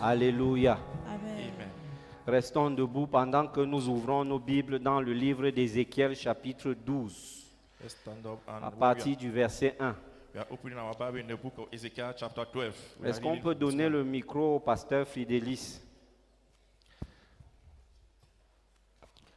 Alléluia. Amen. Restons debout pendant que nous ouvrons nos Bibles dans le livre d'Ézéchiel chapitre 12 Let's stand up and à partir du verset 1. we are opening our Bible in the book of Ezekiel chapter 12. We are Est-ce qu'on reading peut from donner Psalm. le micro au pasteur Fidélis?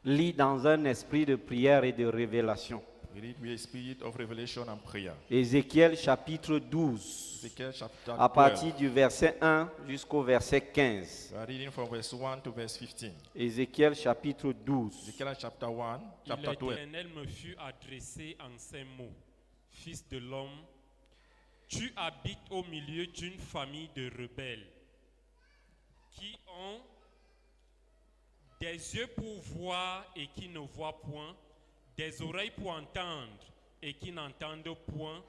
Lis dans un esprit de prière et de révélation. We read with a spirit of revelation and prayer. Ézéchiel chapitre 12 Ezekiel chapter à 12. partir du verset 1 jusqu'au verset 15. We are reading from verse 1 to verse 15. Ézéchiel chapitre 12. Ezekiel chapter 1, Et chapter 12. l'Éternel me fut adressé en ces mots. Fils de l'homme, tu habites au milieu d'une famille de rebelles qui ont des yeux pour voir et qui ne voient point, des oreilles pour entendre et qui n'entendent point,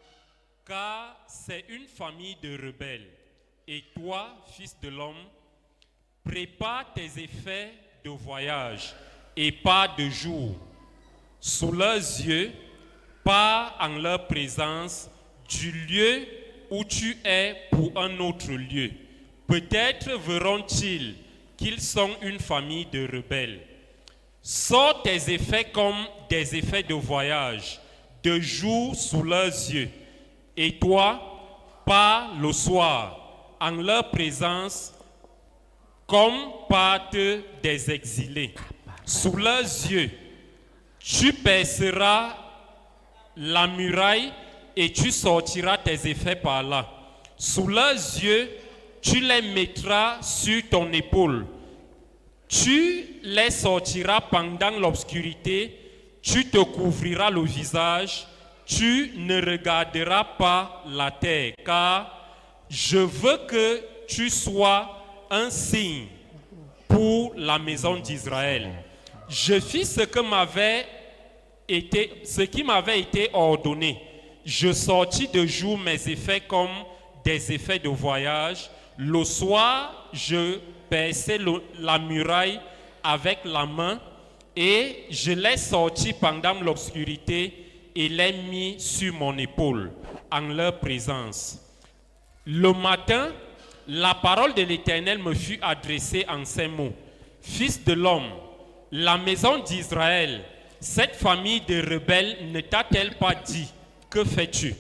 car c'est une famille de rebelles. Et toi, fils de l'homme, prépare tes effets de voyage et pas de jour. Sous leurs yeux, pars en leur présence du lieu où tu es pour un autre lieu. Peut-être verront-ils qu'ils sont une famille de rebelles. Sors tes effets comme des effets de voyage, de jour sous leurs yeux. Et toi, pars le soir en leur présence comme partent des exilés. Sous leurs yeux, tu perceras la muraille et tu sortiras tes effets par là. Sous leurs yeux, tu les mettras sur ton épaule. Tu les sortiras pendant l'obscurité, tu te couvriras le visage, tu ne regarderas pas la terre, car je veux que tu sois un signe pour la maison d'Israël. Je fis ce qui m'avait été ordonné. Je sortis de jour mes effets comme des effets de voyage. Le soir, je perçais la muraille avec la main et je l'ai sorti pendant l'obscurité et l'ai mis sur mon épaule en leur présence. Le matin, la parole de l'Éternel me fut adressée en ces mots. Fils de l'homme, la maison d'Israël, cette famille de rebelles ne t'a-t-elle pas dit? Que fais-tu?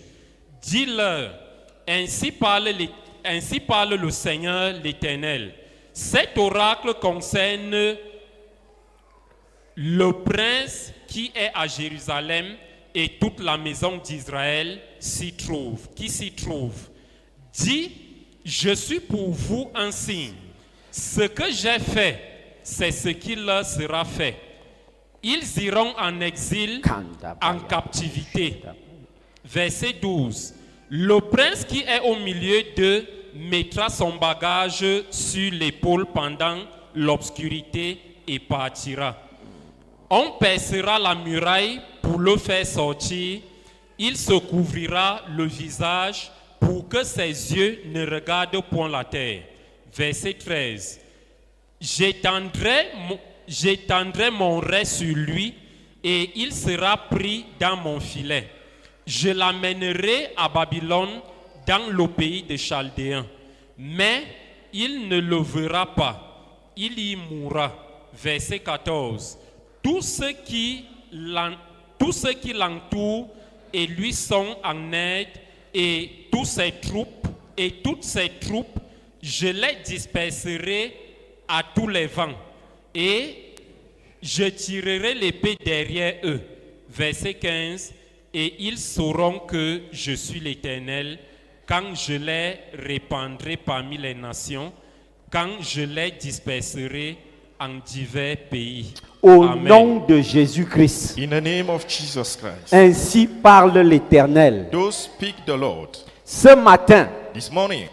Dis-leur, ainsi parle le Seigneur l'Éternel. Cet oracle concerne le prince qui est à Jérusalem et toute la maison d'Israël qui s'y trouve. Dis, je suis pour vous un signe. Ce que j'ai fait, c'est ce qui leur sera fait. Ils iront en exil, en captivité. Verset 12. Le prince qui est au milieu d'eux mettra son bagage sur l'épaule pendant l'obscurité et partira. On percera la muraille pour le faire sortir. Il se couvrira le visage pour que ses yeux ne regardent point la terre. Verset 13. J'étendrai mon rai sur lui et il sera pris dans mon filet. Je l'amènerai à Babylone dans le pays des Chaldéens. Mais il ne le verra pas. Il y mourra. Verset 14. Tous ceux qui l'entourent et lui sont en aide et toutes ses troupes, je les disperserai à tous les vents et je tirerai l'épée derrière eux. Verset 15. Et ils sauront que je suis l'Éternel quand je les répandrai parmi les nations, quand je les disperserai en divers pays. Au Amen. nom de Jésus-Christ, In the name of Jesus Christ. ainsi parle l'Éternel. Those speak the Lord. Ce matin, This morning,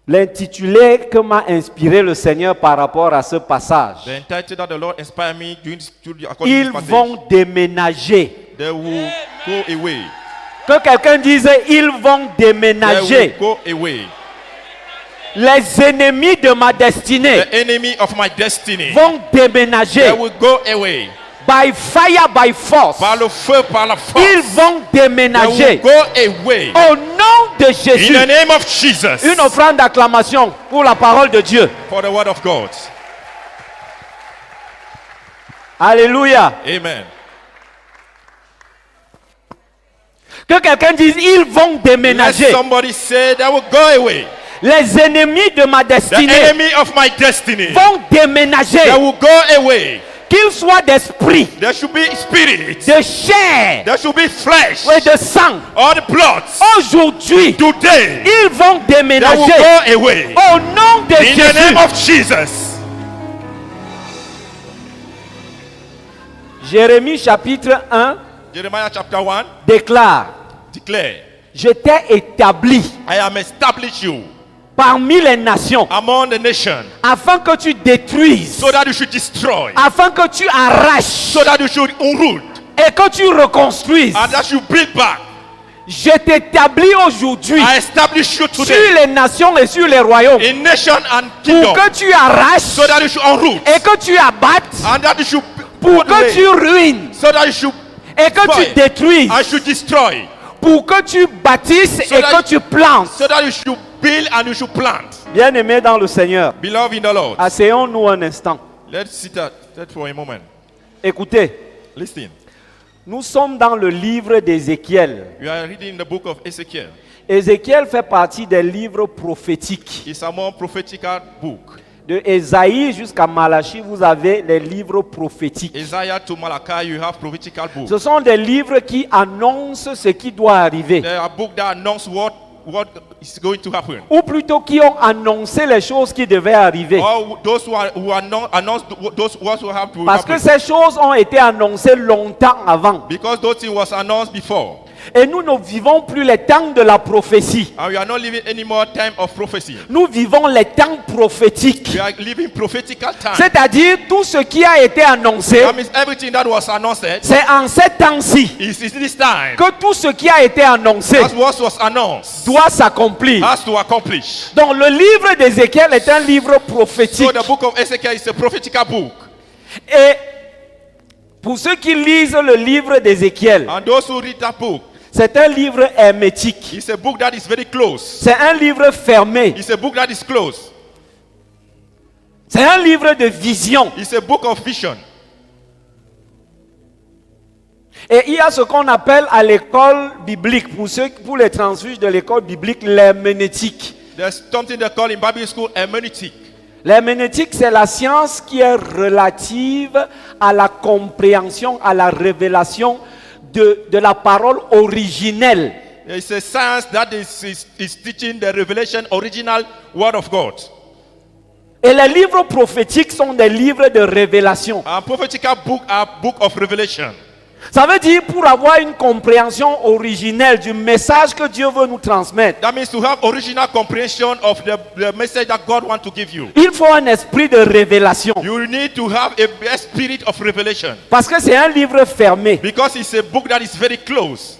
l'intitulé que m'a inspiré le Seigneur par rapport à ce passage, the title that the Lord inspired me during this, according ils to this passage, vont déménager. they will go away. Que quelqu'un dise, ils vont They déménager. will go away. Les ennemis de ma destinée The enemy of my destiny, vont déménager. they will go away. By fire, by force. Par le feu, par la force, Ils vont they will déménager. go away. Au nom de In Jésus. the name of Jesus. Une offrande d'acclamation pour la parole de Dieu. For the word of God. Alléluia. Amen. Que quelqu'un dise, ils vont Let déménager. somebody say they will go away. Les ennemis de ma The destinée enemy of my destiny. vont déménager. They will go away. Qu'ils soient d'esprit, There should be spirit. de chair There should be flesh. et de sang. All the blood. Aujourd'hui, Today, ils vont they will déménager. go away. Au nom de In the name Jésus. of Jesus. Jérémie chapitre 1 Jeremiah chapter 1 déclare, declare, je t'ai établi I am established you parmi les nations among the nations afin que tu détruises, so that you should destroy, afin que tu arraches so that you should unroot, et que tu reconstruises. and that you build back. Je t'établis aujourd'hui I establish you sur today les nations et sur les royaumes in nation and pour kingdom que tu arraches so that you should unroot et que tu abattes, and that you should pour put que away, tu ruines so that you should et que tu spoil, détruises, and should destroy, pour que tu bâtisses So et that- que tu plantes. so that you should build and you should plant. Bien-aimés dans le Seigneur, Beloved in the Lord, asseyons-nous un instant. let's sit that for a moment. Écoutez, Listen, nous sommes dans le livre d'Ézéchiel. we are reading the book of Ezekiel. Ézéchiel fait partie des livres prophétiques. It's a more prophetical book. De Ésaïe jusqu'à Malachie, vous avez les livres prophétiques. Isaiah to Malachi, you have prophetical book. Ce sont des livres qui annoncent ce qui doit arriver. There are books that announce what is going to happen. Ou plutôt qui ont annoncé les choses qui devaient arriver. Or those who announce those what will have to Parce que happen. ces choses ont été annoncées longtemps avant. Because those things was announced before. Et nous ne vivons plus les temps de la prophétie. And we are not living any more time of prophecy. Nous vivons les temps prophétiques. We are living prophetical time. C'est-à-dire tout ce qui a été annoncé, That means everything that was announced c'est en ces temps-ci is this time. que tout ce qui a été annoncé As what was announced doit s'accomplir. has to accomplish. Donc le livre d'Ézéchiel est un livre prophétique. So the book of Ezekiel is a prophetical book. Et pour ceux qui lisent le livre d'Ézéchiel, And those who read that book, c'est un livre hermétique. it's a book that is very close. C'est un livre fermé. It's a book that is close. C'est un livre de vision. It's a book of vision. Et il y a ce qu'on appelle à l'école biblique, pour les transfuges de l'école biblique, l'herméneutique. There's something they call in Bible school hermeneutic. L'herméneutique, c'est la science qui est relative à la compréhension, à la révélation de la parole originelle. It's a science that is teaching the revelation, original word of God. Et les livres prophétiques sont des livres de révélation. A prophetical book are book of revelation. Ça veut dire pour avoir une compréhension originelle du message que Dieu veut nous transmettre, That means to have original comprehension of the message that God wants to give you. il faut un esprit de révélation. You need to have a spirit of revelation. Parce que c'est un livre fermé. Because it's a book that is very close.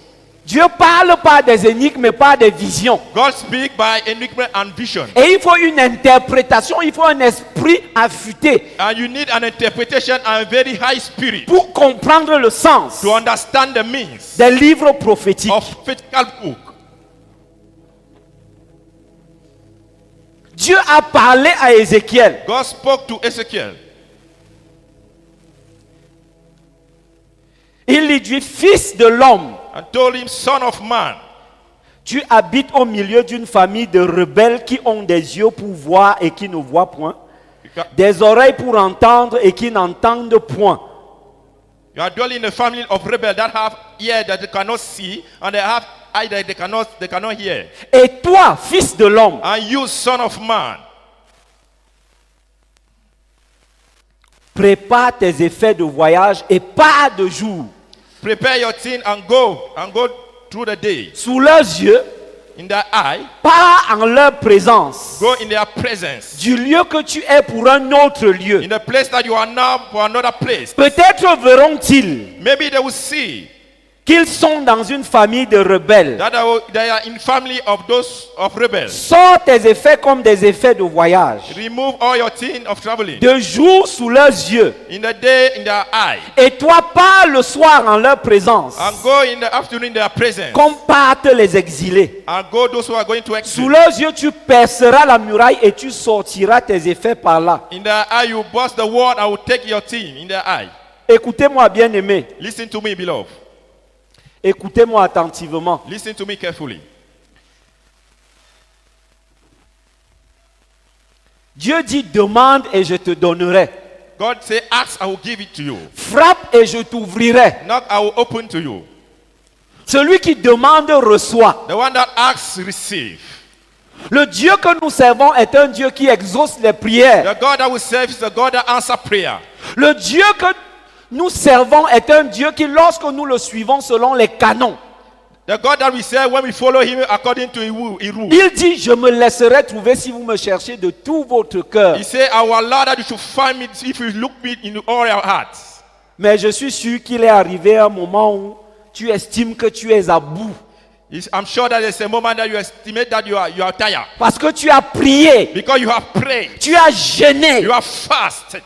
Dieu parle pas des énigmes, mais pas des visions. God speaks by enigma and vision. Et il faut une interprétation, il faut un esprit affûté And you need an interpretation and a very high spirit pour comprendre le sens to understand the means des livres prophétiques. of prophetical book. Dieu a parlé à Ézéchiel. God spoke to Ezekiel. Il lui dit, fils de l'homme, And told him, son of man, tu habites au milieu d'une famille de rebelles qui ont des yeux pour voir et qui ne voient point, des oreilles pour entendre et qui n'entendent point. you are dwelling in a family of rebels that have ears that they cannot see and they have eyes that they cannot hear. Et toi, fils de l'homme, And you, son of man, prépare tes effets de voyage et pas de jour. prepare your thing and go through the day. Sous leurs yeux, In their eye, pas en leur présence. go in their presence. Du lieu que tu es pour un autre lieu. In the place that you are now for another place. Peut-être verront-ils Maybe they will see qu'ils sont dans une famille de rebelles. that they are in family of those of rebels. Sors tes effets comme des effets de voyage. Remove all your thing of traveling. De jour sous leurs yeux. In the day, in their eye. Et toi pars le soir en leur présence. And go in the afternoon in their presence. Comme partent les exilés. And go those who are going to exile. Sous leurs yeux, tu perceras la muraille et tu sortiras tes effets par là. In their eye, you burst the word, I will take your thing in their eye. Écoutez-moi, bien-aimés. Listen to me, beloved. Écoutez-moi attentivement. Listen to me carefully. Dieu dit, demande et je te donnerai. God say, ask, I will give it to you. Frappe et je t'ouvrirai. Knock, I will open to you. Celui qui demande reçoit. The one that asks, receive. Le Dieu que nous servons est un Dieu qui exauce les prières. The God that we serve is the God that answers prayer. Le Dieu que nous servons est un Dieu qui, lorsque nous le suivons selon les canons, The God that we serve, when we follow him according to his rule. il dit, je me laisserai trouver si vous me cherchez de tout votre cœur. He said, I will allow that you should find me if you look me in all your hearts. Mais je suis sûr qu'il est arrivé un moment où tu estimes que tu es à bout. I'm sure that there's a moment that you estimate that you are tired. Parce que tu as prié, Because you have prayed. tu as jeûné, You have fasted.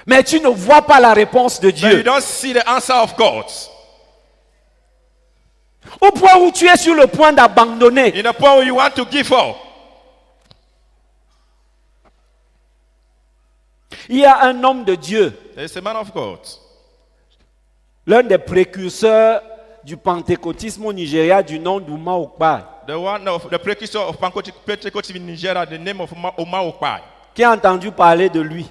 mais tu ne vois pas la réponse de But you Dieu. don't see the answer of God. Au point où tu es sur le point d'abandonner. In the point where you want to give up. Il y a un homme de Dieu, There's a man of God. l'un des précurseurs du pentecôtisme au Nigeria du nom d'Ouma Okpai, The one of the precursor of Pentecost in Nigeria, the name of Omar Okpai. qui a entendu parler de lui.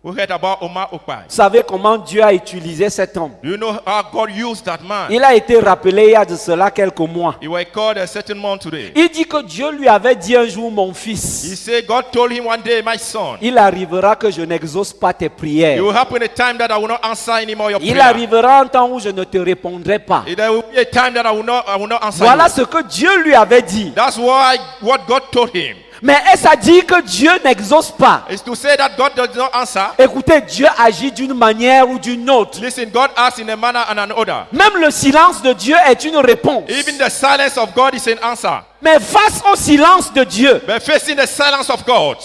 We heard about Omar Okpai. Vous savez comment Dieu a utilisé cet homme? Do you know how God used that man? Il a été rappelé il y a de cela quelques mois. He was called a certain man today. Il dit que Dieu lui avait dit un jour, mon He fils, said, God told him one day, my son, il arrivera que je n'exauce pas tes it prières. will happen a time that I will not answer anymore your Il prayer. arrivera un temps où je ne te répondrai pas. There will be a time that I will not answer Voilà you. ce que Dieu lui avait dit. That's what God told him. Mais est-ce à dire que Dieu n'exauce pas? Is to say that God does not answer. Écoutez, Dieu agit d'une manière ou d'une autre. Listen, God acts in a manner and an order. Même le silence de Dieu est une réponse. Even the silence of God is an answer. Mais face au silence de Dieu, But facing the silence of God,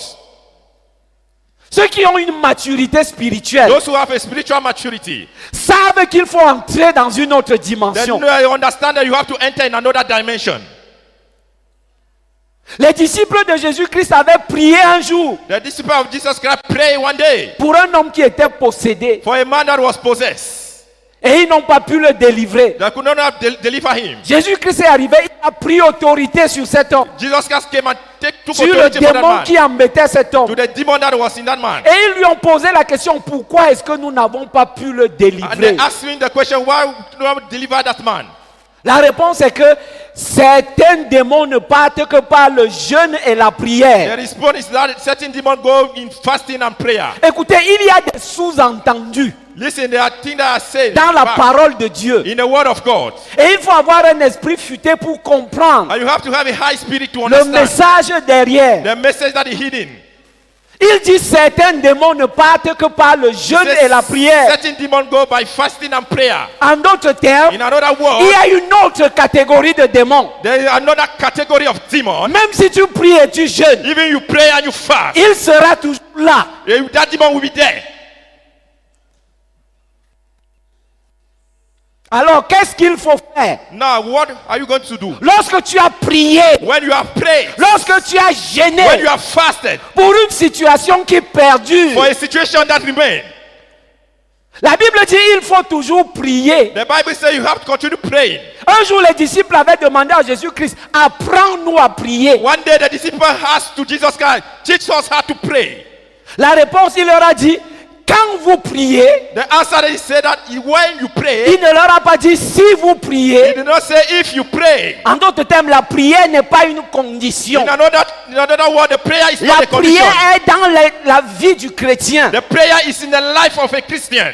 ceux qui ont une maturité spirituelle those who have a spiritual maturity, savent qu'il faut entrer dans une autre then dimension. you understand that you have to enter in another dimension. Les disciples de Jésus-Christ avaient prié un jour The disciples of Jesus Christ prayed one day pour un homme qui était possédé for a man that was possessed. et ils n'ont pas pu le délivrer. They could not deliver him. Jésus-Christ est arrivé, il a pris autorité sur cet homme, Jesus Christ came and took sur le authority for that démon man, qui embêtait cet homme. to the demon that was in that man. Et ils lui ont posé la question, pourquoi est-ce que nous n'avons pas pu le And they délivrer? asked him the question, why would you not deliver that man? La réponse est que certains démons ne partent que par le jeûne et la The prière. response is that certain demons go in fasting and prayer. Écoutez, il y a des sous-entendus Listen, there are things that are said dans la back parole de Dieu. in the word of God. Et il faut avoir un esprit futé pour comprendre And you have to have a high spirit to le understand message derrière. the message that is hidden. Il dit certains démons ne partent que par le jeûne et la prière. Certain demons go by fasting and prayer. En d'autres termes, In another il word, y a une autre catégorie de démons. there is another category of demon. Même si tu pries et tu jeûnes, Even you pray and you fast, il sera toujours là. that demon will be there. Alors, qu'est-ce qu'il faut faire? Now, what are you going to do? Lorsque tu as prié, When you have prayed, lorsque tu as when jeûné you have fasted pour une situation qui perdure, for a situation that remains, la Bible dit il faut toujours prier. the Bible says you have to continue praying. Un jour, les disciples avaient demandé à Jésus-Christ, apprends-nous à prier. One day, the disciple asked to Jesus Christ, teach us how to pray. La réponse, il leur a dit, quand vous priez, The answer is said that when you pray, il ne leur a pas dit si vous he priez. did not say if you pray. En d'autres termes, la prière n'est pas une condition. In another word, the prayer is La not a condition. prière est dans la vie du chrétien. The prayer is in the life of a Christian.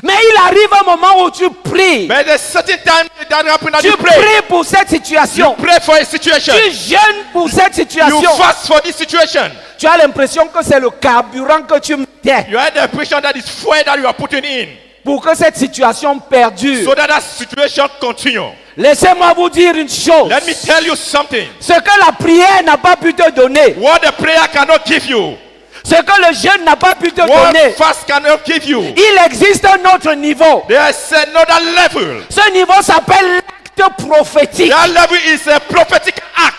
Mais il arrive un moment où tu pries. But there's a certain time that happens that Tu you pray. pries pour cette situation. Pray for a situation. Tu jeûnes pour cette You situation. fast for this situation. Tu as l'impression que c'est le carburant que tu mettais. You have the impression that it's fuel that you are putting in. pour que cette situation perdure. so that that situation continue. Laissez-moi vous dire une chose. Let me tell you something. Ce que la prière n'a pas pu te donner, What the prayer cannot give you, ce que le jeûne n'a pas pu te what donner, fast cannot give you, il existe un autre niveau. there is another level. Ce niveau s'appelle l'acte prophétique. That level is a prophetic act.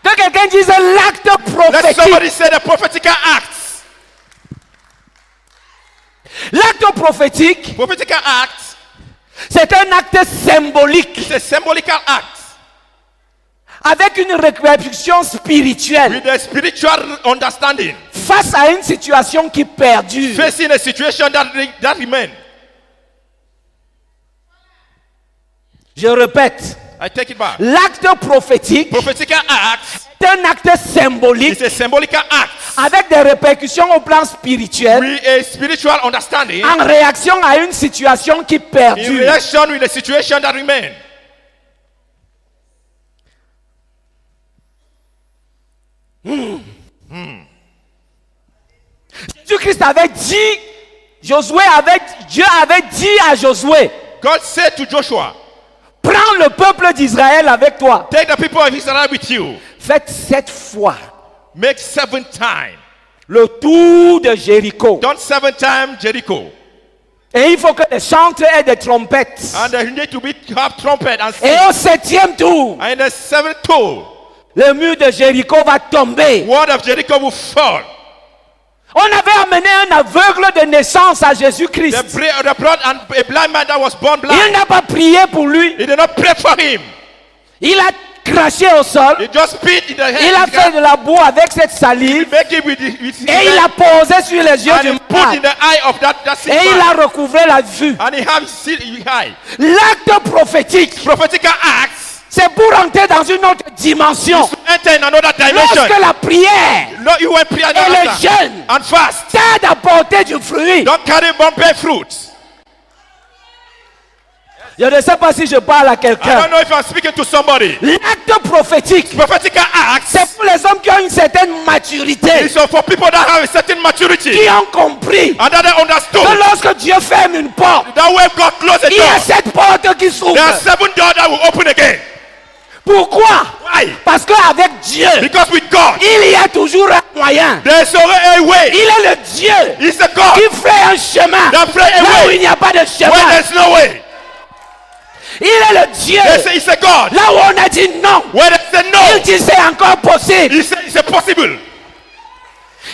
Que quelqu'un dise l'acte Let prophétique. somebody say the prophetic act. L'acte prophétique, Prophetic act c'est un acte symbolique is a symbolical act avec une répercussion spirituelle with a spiritual understanding, face à une situation qui perdure. facing a situation that remains. Je répète, I take it back. l'acte prophétique Prophetic act est un acte symbolique is a symbolical act avec des répercussions au plan spirituel with a spiritual understanding en réaction à une situation qui in perdure. relation with the situation that remains. Jésus-Christ avait dit, Dieu avait dit à Josué, God said to Joshua, prends le peuple d'Israël avec toi. take the people of Israel with you. Faites 7 fois Make 7 times. le tour de Jéricho. Done 7 times Jericho. Et il faut que les chantres aient des trompettes. And you need to have trumpet and Et sing. au 7e tour, And in the 7th tour, le mur de Jéricho va tomber. wall of Jericho will fall. On avait amené un aveugle de naissance à Jésus-Christ. The blood and a blind man that was born Il blind. n'a pas prié pour lui. He did not pray for him. Il a craché au sol. He just spit in the Il a head. fait de la boue avec cette salive. Make it with his Et il a hand. posé sur les yeux And du he put in malade. the eye of that sick Et il man. a recouvré la vue. And he have seen his eye. L'acte prophétique, Prophetic acts c'est pour entrer dans une autre dimension. is to enter in another dimension. Lorsque la prière Lord, you went pray and et le answer. jeûne And fast. t'aide à porter du fruit. Don't carry bumpy fruits. Je ne sais pas si je parle à I quelqu'un. don't know if I'm speaking to somebody. L'acte prophétique, Prophetic acts c'est pour les hommes qui ont une certaine maturité, is for people that have a certain maturity qui ont compris and that they understood que lorsque Dieu ferme une porte, that when God closes a il y a door, cette porte qui there are s'ouvre. 7 doors that will open again. Pourquoi? Why? Parce qu'avec Dieu, Because with God, il y a toujours un moyen. there's already a way. Il est le Dieu He's the God qui fait un chemin that play a là où way il n'y a pas de when chemin. there's no way. Il est le Dieu He's a God là où on a dit non. when there's a Il no. dit c'est encore possible. He said it's possible.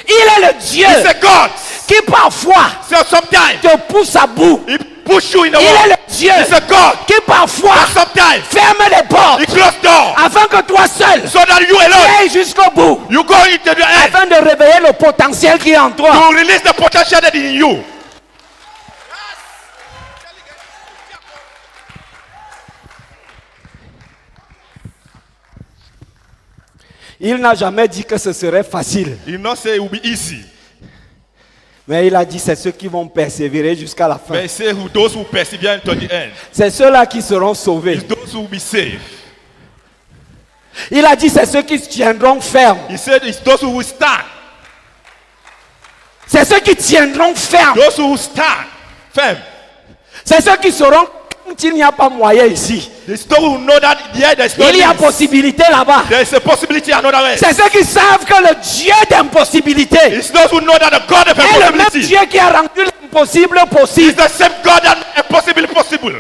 Il est le Dieu He's a God. qui parfois So sometimes te pousse à bout. he push you in the Il est wall. le Dieu He's a God. qui parfois And sometimes ferme les portes he close door afin que toi seul so that you alone ailles jusqu'au bout, you go into the end afin de réveiller le potentiel qui est en toi. to release the potential that is in you. Il n'a jamais dit que ce serait facile, He not say it will be easy, mais il a dit c'est ceux qui vont persévérer jusqu'à la fin. but he say those who persevere until the end, C'est ceux-là qui seront sauvés. it's those who will be saved. Il a dit c'est ceux qui tiendront ferme. He said it's those who will stand. C'est ceux qui tiendront ferme. Those who will stand firm. C'est ceux qui sauront quand il n'y a pas moyen ici. It's those who know that yeah, there's no Il y a limits. possibilité là-bas. There is a possibility another way. C'est ceux qui savent que le Dieu d'impossibilité It's those who know that the God of est le même impossibility Dieu qui a rendu l'impossible is possible. the same God that made impossible possible.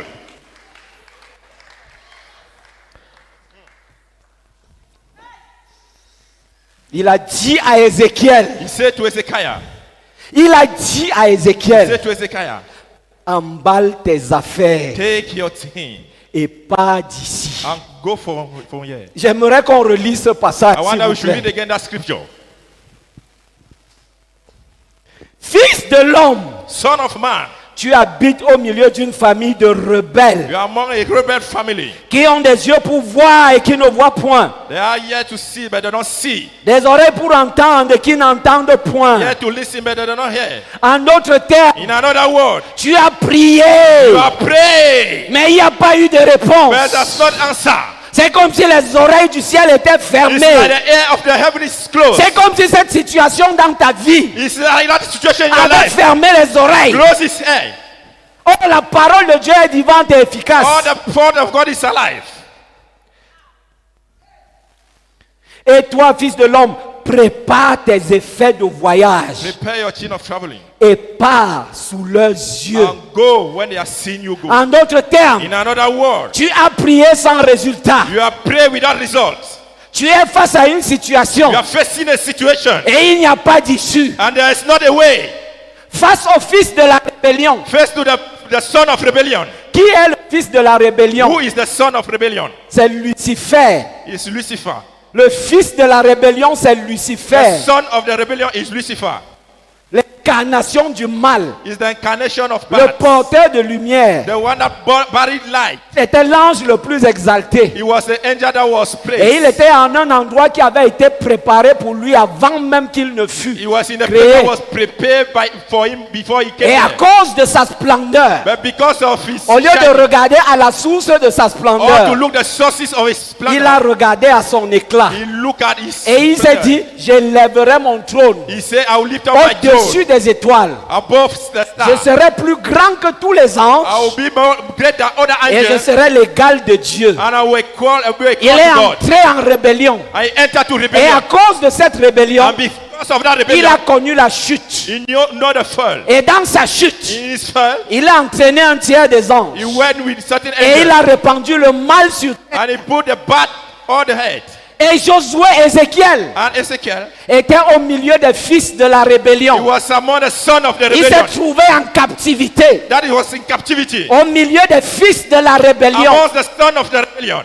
Il a dit à Ézéchiel, He said to Ezekiah, emballe tes affaires take your thing et pars d'ici. and go from here. J'aimerais qu'on relise ce passage, I s'il wonder vous we should read plaît. again that scripture. Fils de l'homme, Son of man, tu habites au milieu d'une famille de rebelles you are among a rebel family. qui ont des yeux pour voir et qui ne voient point, They are here to see, but they don't see. des oreilles pour entendre et qui n'entendent point. Here to listen, but they do not hear. En d'autres termes, In another word, tu as prié, you are praying, mais il n'y a pas eu de réponse. but that's not answer. C'est comme si les oreilles du ciel étaient It's like fermées. the air of the heaven is closed. C'est comme si cette situation dans ta vie It's like that situation in your avait life. fermé les oreilles. Close his ear. Oh, la parole de Dieu est vivante et efficace. All the word of God is alive. Et toi, fils de l'homme, prépare tes effets de voyage Prepare your chin of traveling. et pars sous leurs yeux. And go when they are seeing you go. En d'autres termes, In another word, tu as prié sans résultat. you have prayed without results. Tu es face à une situation You are facing a situation et il n'y a pas d'issue. and there is not a way. Face au fils de la rébellion. Face to the son of rebellion. Qui est le fils de la rébellion? Who is the son of rebellion? C'est Lucifer. It's Lucifer. Le fils de la rébellion, c'est Lucifer. The son of the rebellion is Lucifer. L'incarnation du mal. Is the incarnation of Le bad. porteur de lumière. The one that buried light. C'était l'ange le plus exalté. He was the angel that was Et il praised. était en un endroit qui avait été préparé pour lui avant même qu'il ne fût He was in a place créé. that was prepared for him before he came Et à here. cause de sa splendeur, But because of his au lieu de shining, regarder à la source de sa or to splendeur, look the sources of his splendor, il a regardé à son éclat. he looked at his Et il s'est splendor. dit, j'élèverai mon trône He said, I will lift up my au-dessus throne des étoiles. above the Je stars. serai plus grand que tous les I anges will be more great than other et je angels, serai l'égal de Dieu. and I will call Il est to God. entré en rébellion. I enter to Et à rebellion, cause de cette rébellion, and because of that il rebellion, a connu la chute. he know the fall. Et dans sa chute, In his fall, il a entraîné un tiers des anges. he went with certain Et il angels, a répandu le mal sur terre. and he put the bad on the head. Et Josué, Ézéchiel, And Ezekiel, était au milieu des fils de la he rébellion. was among the son of the Il s'est rebellion. trouvé en captivité. That he was in captivity. Au milieu des fils de la rébellion. Amongst the son of the rebellion.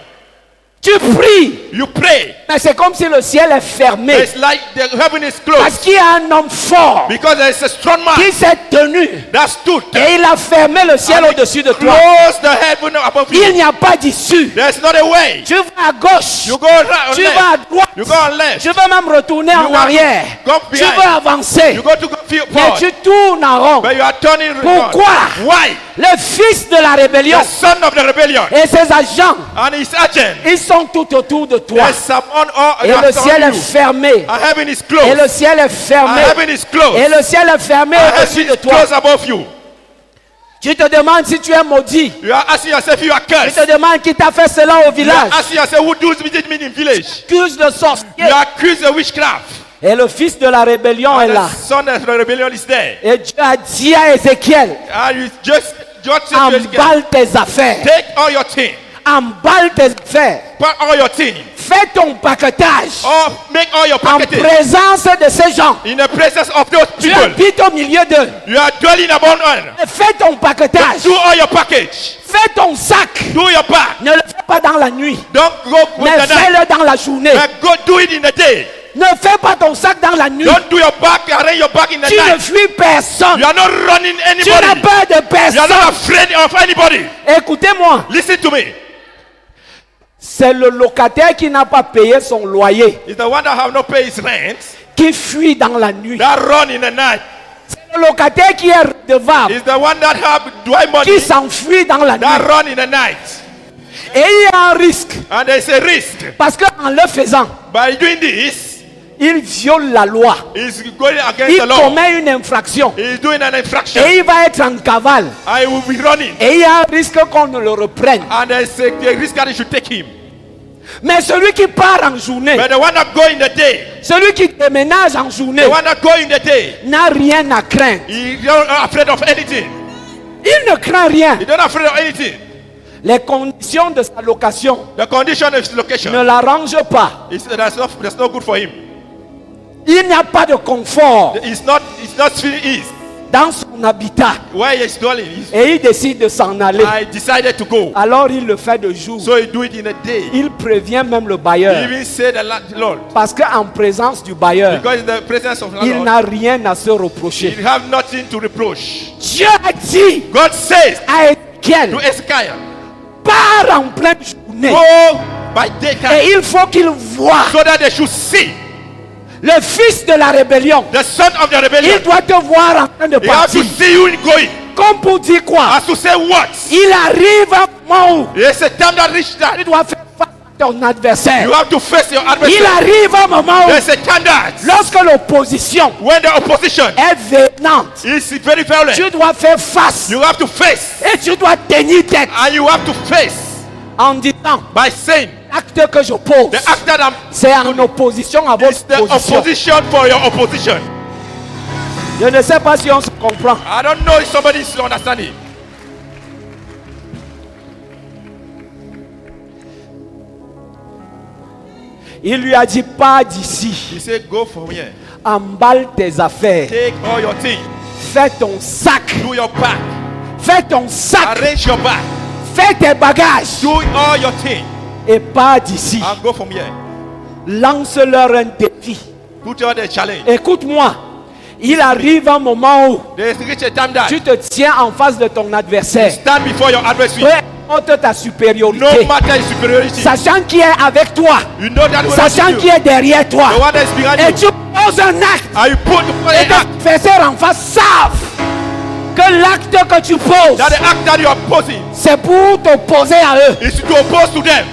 Tu pries, You pray. mais c'est comme si le ciel est fermé. It's like the heaven is Parce closed. qu'il y a un homme fort Because there is a strong man qui s'est tenu. that stood Et il a fermé le ciel and au-dessus de toi. closed the heaven above Il you. n'y a pas d'issue. There's not a way. Tu vas à gauche. You go right Tu on vas à left. droite. You go on left. Tu veux même retourner en want arrière. to go Tu behind. veux avancer. You go to go Mais forward. tu tournes en rond. But you are turning Pourquoi? around. Why? Le fils de la rébellion The son of the rebellion et ses agents, and his agent. ils sont tout autour de toi. There's someone all Et le around ciel est you. fermé. And heaven is Et closed. le ciel est fermé. And heaven is closed. Et le ciel est fermé And au-dessus heaven de is toi. closed above you. Tu te demandes si tu es maudit. You are asking yourself, you are Tu cursed. te demandes qui t'a fait cela au You are village. asking yourself, who does visit me in village? Accuse de sorcier. You accuse of witchcraft. Et le fils de la rébellion est And là. the son of the rebellion is there. Et Dieu a dit à Ézéchiel, And you just say to Ezekiel, emballe tes affaires. take all your things. Emballe tes affaires. Pack all your things. Fais ton paquetage. Or make all your En packages. présence de ces gens. In the presence of those Tu people. habites au milieu d'eux. You are dwelling among them. Fais ton paquetage. Do all your package. Fais ton sac. Do your pack. Ne le fais pas dans la nuit. Don't go with Mais the night. fais-le dans la journée. But go do it in the day. Ne fais pas ton sac dans la nuit. Don't do your back, arrange your back in the Tu ne night. fuis personne. You are not running Tu n'as anybody. peur de You are personne. not afraid of anybody. Écoutez-moi. Listen to me. C'est le locataire qui n'a pas payé son loyer It's the one that have not paid his rent qui fuit dans la nuit. that run in the night. C'est le locataire qui est redevable It's the one that have dry money qui s'enfuit dans la that nuit. run in the night. Et il y a un risque And there's a risk. parce qu'en le faisant, By doing this, il viole la loi. he's going against Il the law. commet une infraction. He's doing an infraction. Et il va être en cavale. I will be running. Et il y a un risque qu'on ne le reprenne. And there's a risk that you should take him. Mais celui qui part en journée, But the one that go in the day, celui qui déménage en journée, the one that go in the day, n'a rien à craindre. he's not afraid of anything. Il ne craint rien. He's not afraid of anything. Les conditions de sa location The condition of his ne location, l'arrangent pas. that's not good for him. Il n'y a pas de confort It's not feeling ease. dans son habitat. Where he's dwelling, Et il décide de s'en aller. I decided to go. Alors il le fait de jour. So he do it in a day. Il prévient même le He bailleur. even said the Lord. Parce qu'en présence du bailleur, Because in the presence of the il Lord, n'a rien à se reprocher. he have nothing to reproach. Dieu a dit God says à Ézéchiel, to Ezekiel, pars en pleine journée. go by daytime Et il faut qu'il voie so that they should see le fils de la rébellion. the son of the rebellion. Il doit te voir en train de He have to partir. see you going. Comme pour dire quoi? As to say what? Il arrive à un moment où There's a time that reached tu that. dois faire face ton adversaire. You have to face your Il adversary. arrive un moment où, There's a time that lorsque l'opposition when the opposition est vénante, is very violent, tu dois faire face you have to face. et tu dois tenir tête And you have to face en disant, by saying, l'acte que je pose, the act that I'm c'est en opposition à is the votre opposition. opposition for your opposition. Je ne sais pas si on se comprend. I don't know if somebody is understanding. Il lui a dit, pas d'ici, He said, go from here. emballe tes affaires, Take all your things. fais ton sac, Do your back. fais ton sac, Arrange your back. fais tes bagages Do all your things. et pas d'ici. And go from here. Lance-leur un défi. Put on the challenge. Écoute-moi, il arrive un moment où There's reach a time that tu te tiens en face de ton adversaire. stand before your adversary. Peu importe ta No supériorité, matter his superiority. sachant qui est avec toi, You know that sachant qui est derrière toi, the one that is behind et you. tu poses un acte, And you put et the tes act. adversaires en face savent que l'acte que tu poses, That the act that you are posing c'est pour t'opposer à eux. is to oppose to them.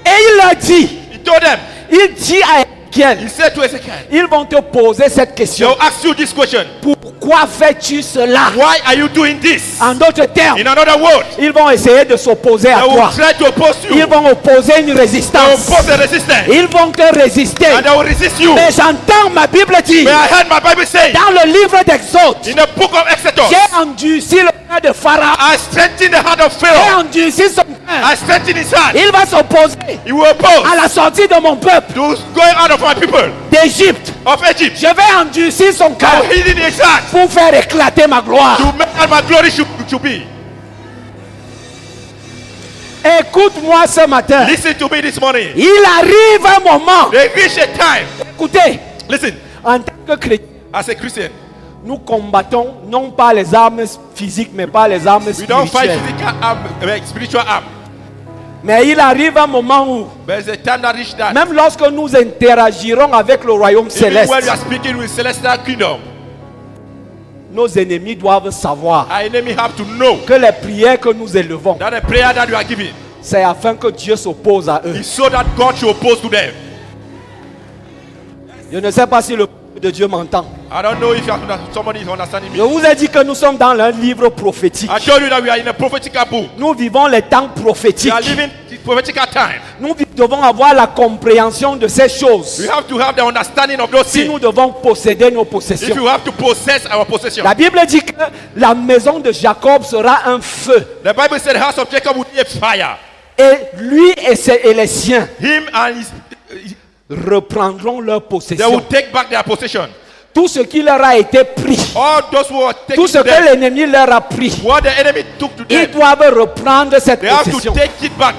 Et il leur dit, He told them. il dit à He Ézéchiel, said to Ezekiel, ils vont te poser cette question. they'll ask you this question. Pourquoi fais-tu cela? Why are you doing this? En d'autres termes, In another word, ils vont essayer de s'opposer à they will toi. try to oppose you. Ils vont opposer une They will résistance. oppose the resistance. Ils vont te résister. And they will resist you. Mais j'entends ma Bible dire, But I heard my Bible say dans le livre d'Exode, in the book of Exodus, j'ai endurci le cœur de Pharaon. I strengthened the hand of J'ai Pharaoh. endurci son cœur. I strengthened his hand. Il va s'opposer He will oppose à la sortie de mon peuple to going out of my people d'Égypte. of Egypt. Je vais endurcir son I cœur will hid in his hand pour faire éclater ma gloire. to make that my glory should be. Écoute-moi ce matin. Listen to me this morning. Il arrive un moment. There reach a time. Écoutez, Listen, en tant que chrétien, as a Christian, nous combattons non pas les armes physiques, mais pas les armes we don't fight spirituelles. physical arm, spiritual arm. Mais il arrive un moment où, But there's a time that reach that. même lorsque nous interagirons avec le royaume Even céleste, when you are speaking with celestial kingdom, nos ennemis doivent savoir our enemy have to know que les prières que nous élevons, that the prayer that you are giving c'est afin que Dieu s'oppose à eux. is so that God should oppose to them. Je ne sais pas si le peuple de Dieu m'entend. I don't know if you are, somebody is understanding Je me. vous ai dit que nous sommes dans un livre prophétique. I told you that we are in a prophetical book. Nous vivons les temps We prophétiques. are living this prophetical time. Nous devons avoir la compréhension de ces choses We have to have the understanding of those si things. nous devons posséder nos If possessions. you have to possess our possession. La Bible dit que la maison de Jacob sera un feu. The Bible said the house of Jacob would be a fire. Et lui et les siens Him and reprendront leur they possession. will take back their possession. Tout ce qui leur a été pris, All those who are taking tout ce to que them, l'ennemi leur a pris, what the enemy took to ils them, doivent reprendre cette they have to possession. take it back.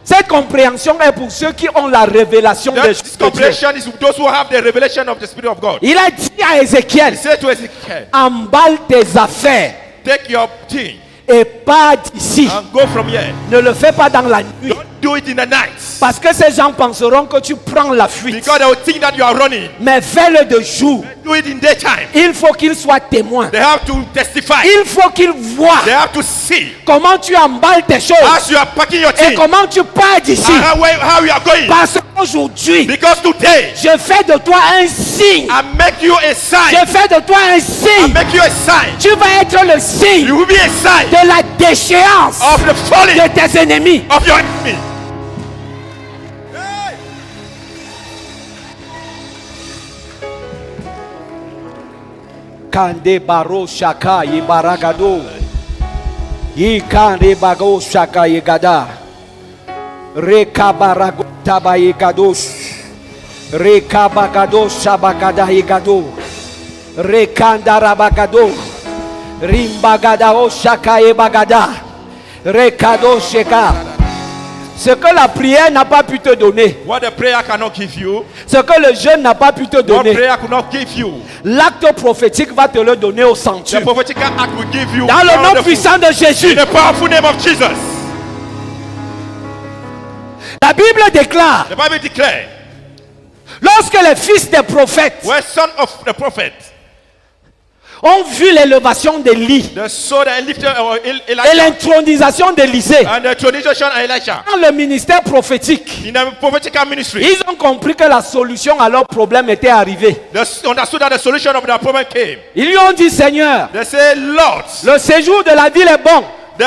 Cette compréhension est pour ceux qui ont la révélation de This Dieu. comprehension is those who have the revelation of the Spirit of God. Il a dit à He Ézéchiel, said to Ezekiel, emballe tes affaires take your thing et pas d'ici. and go from here. Ne le fais pas dans la nuit. Don't do it in the night. Parce que ces gens penseront que tu prends la fuite. Because they will think that you are running. Mais fais-le de jour. Do it in daytime. Il faut qu'ils soient témoins. They have to testify. Il faut qu'ils voient They have to see comment tu emballes tes choses as you are packing your et thing comment tu pars d'ici. and how you are going. Parce qu'aujourd'hui, Because today je fais de toi un signe. I make you a sign. Je fais de toi un I signe. make you a sign. Tu vas être le signe You will be a sign de la déchéance of the falling de tes ennemis. of your enemy. Kande baro shaka ye baragado. Ye kande bago shaka ye gada. Reka barago taba ye gadosh. Reka bagado shabagada ye gado. Rekanda rabagado. Rimbagada o shaka ye bagada. Rekado sheka. Ce que la prière n'a pas pu te donner, What the prayer cannot give you, ce que le jeûne n'a pas pu te what donner, prayer could not give you, l'acte prophétique va te le donner au the centuple. prophetical act will give you. Dans le nom wonderful- puissant de Jésus, In the powerful name of Jesus. la Bible déclare, The Bible declares, lorsque les fils des prophètes where son of the prophet ont vu l'élévation d'Élie They saw the lifter of et Elijah l'intronisation d'Élisée and the tradition of Elisha dans le ministère prophétique. in the prophetical ministry. Ils ont compris que la solution à leur problème était arrivée. They understood that the solution of their problem came. Ils lui ont dit, Seigneur, They say, Lord, le séjour de la ville est bon, the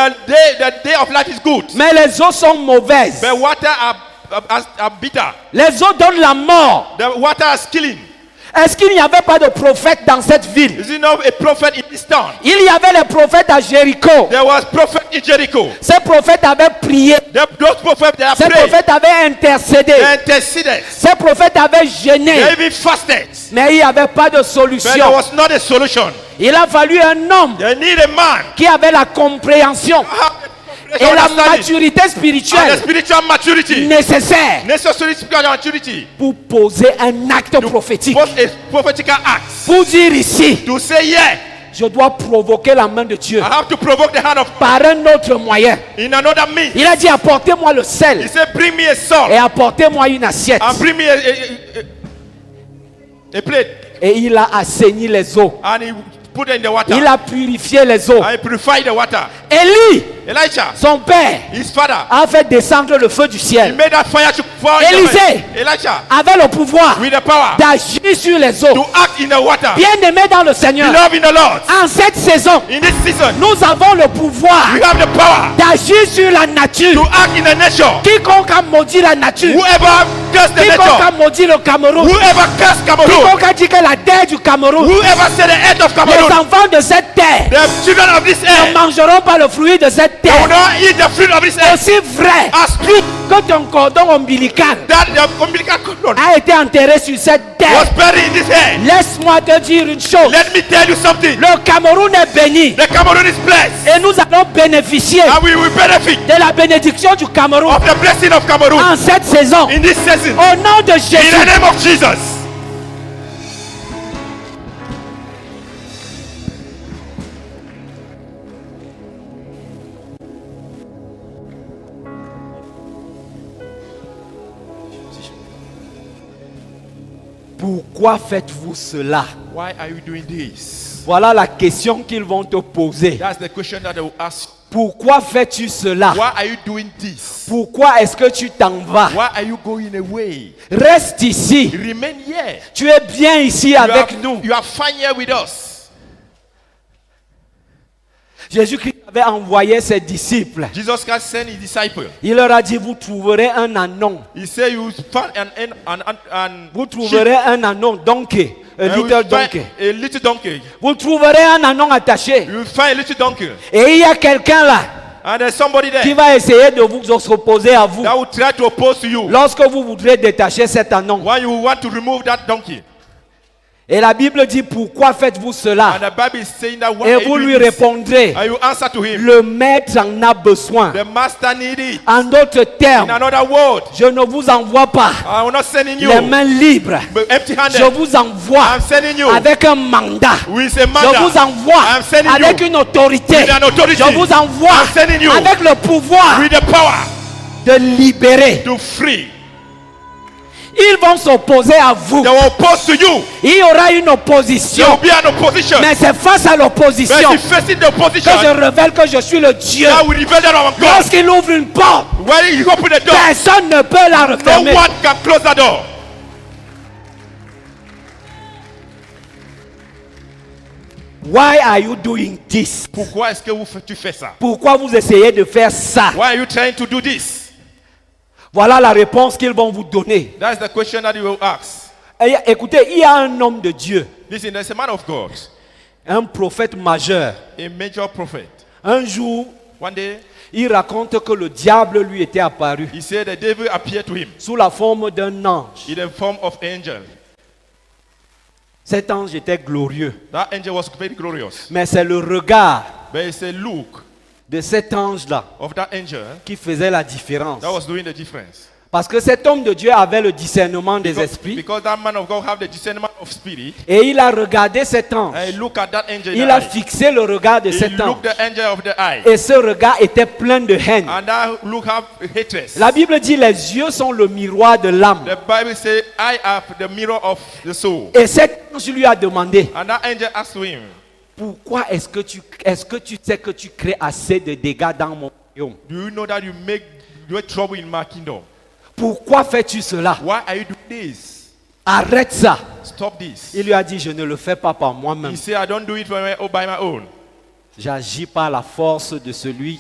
day of life is good, mais les eaux sont mauvaises. but water are bitter. Les eaux donnent la mort. The water is killing. Est-ce qu'il n'y avait pas de prophète dans cette ville? Is it not a prophet in this town? Il y avait les prophètes à Jéricho. There was prophet in Jericho. Ces prophètes avaient prié. Those prophets, they have Ces prayed. prophètes avaient intercédé. They interceded. Ces prophètes avaient They jeûné. even fasted. Mais il n'y avait pas de But there solution. was not a solution. Il a fallu un homme They need a man qui avait la compréhension have et la understanding maturité and the spirituelle spiritual maturity. nécessaire Necessary spiritual maturity pour poser un acte prophétique. both a prophetical act Pour dire ici, to say, yeah, je dois provoquer la main de Dieu I have to provoke the hand of God par un autre moyen. in another means. Il a dit, apportez-moi le He sel said, bring me a salt et apportez-moi une assiette. and bring me a plate, Et il a assaini les eaux. and he put it in the water. Il a purifié les eaux. And he purified the water. Élie, Elisha, son père, his father, a fait descendre le feu du he ciel. made that fire to fall in the Élisée heaven. Elisha, avait le pouvoir with the power d'agir sur les to eaux. act in the water. Bien-aimé dans le Seigneur, Beloved in the Lord, en cette saison, in this season, nous avons le pouvoir we have the power d'agir sur la to nature. act in the nature. Quiconque a maudit la nature, Whoever cursed the quiconque a nature, maudit le Cameroun, whoever cursed Cameroon, quiconque a dit que la terre du Cameroun, whoever said the earth of les Cameroon, enfants de cette terre the children of this ne earth, mangeront pas le fruit de cette they will terre. not eat the fruit of this earth. Aussi vrai As true que ton cordon ombilical that the umbilical cord a été enterré sur cette was terre. buried in this earth. Laisse-moi te dire une chose. Let me tell you something. Le Cameroun est béni The Cameroon is blessed, et nous allons bénéficier and we will benefit de la bénédiction du Cameroun of the blessing of Cameroon en cette saison. in this season. Au nom de In Jésus. the name of Jesus. Pourquoi faites-vous cela? Why are you doing this? Voilà la question qu'ils vont te poser. That's the question that they will ask. Pourquoi fais-tu cela? Why are you doing this? Pourquoi est-ce que tu t'en vas? Why are you going away? Reste ici. Remain here. Tu es bien ici avec nous. You are fine here with us. Jésus-Christ avait envoyé ses disciples. Jesus Christ sent his disciples. Il leur a dit, vous trouverez un anon. He said, you find Vous trouverez un anon donkey. A little donkey. a little donkey. Vous trouverez un anon attaché. You will find a little donkey. Et il y a quelqu'un là And there's somebody qui there va essayer de vous opposer à vous. that will try to oppose to you. Lorsque vous voudrez détacher cet anon. When you want to remove that donkey. Et la Bible dit, pourquoi faites-vous cela? And the Bible is saying that why Et are you vous lui doing this? répondrez, And you answer to him. le maître en a besoin. The master need it. En d'autres In termes, another word, je ne vous envoie pas I will not sending you les mains libres. empty-handed. Je vous envoie I'm sending you avec un mandat. with a Je mandat. vous envoie I'm sending avec you une autorité. with an authority. Je vous envoie I'm sending you avec le pouvoir with the power de libérer. to free. Ils vont s'opposer à vous. They will oppose to you. Il y aura une There opposition. will be an opposition. Mais c'est face à But l'opposition if facing the que opposition, je révèle que je suis le Dieu. that will reveal that I'm God. Lorsqu'il ouvre une porte, When you open the door, personne ne peut la no refermer. one can close the door. Why are you doing this? Pourquoi est-ce que tu fais ça? Pourquoi vous essayez de faire ça? Why are you trying to do this? Voilà la réponse qu'ils vont vous donner. That's the question that you will ask. Et écoutez, il y a un homme de Dieu, Listen, there's a man of God, un prophète majeur. a major prophet. Un jour, One day, il raconte que le diable lui était apparu he said the devil appeared to him sous la forme d'un ange. in the form of angel. Cet ange était glorieux. That angel was very glorious. Mais c'est le regard But it's a look de cet ange-là of that angel qui faisait la différence. that was doing the difference. Parce que cet homme de Dieu avait le discernement des esprits. Because that man of God have the discernment of spirit. Et il a regardé cet ange. And he looked at that angel in Il the a eye. fixé le regard de He cet ange. looked the angel of the eye. Et ce regard était plein de haine. And that look have hatred. La Bible dit les yeux sont le miroir de l'âme. The Bible says, I have the mirror of the soul. Et cet ange lui a demandé, And that angel asked him, Pourquoi est-ce que tu sais que tu crées assez de dégâts dans mon royaume? Do you know that you make trouble in my kingdom? Pourquoi fais-tu cela? Why are you doing this? Arrête ça. Stop this. Il lui a dit, je ne le fais pas par moi-même. He said, I don't do it by my own. J'agis par la force de celui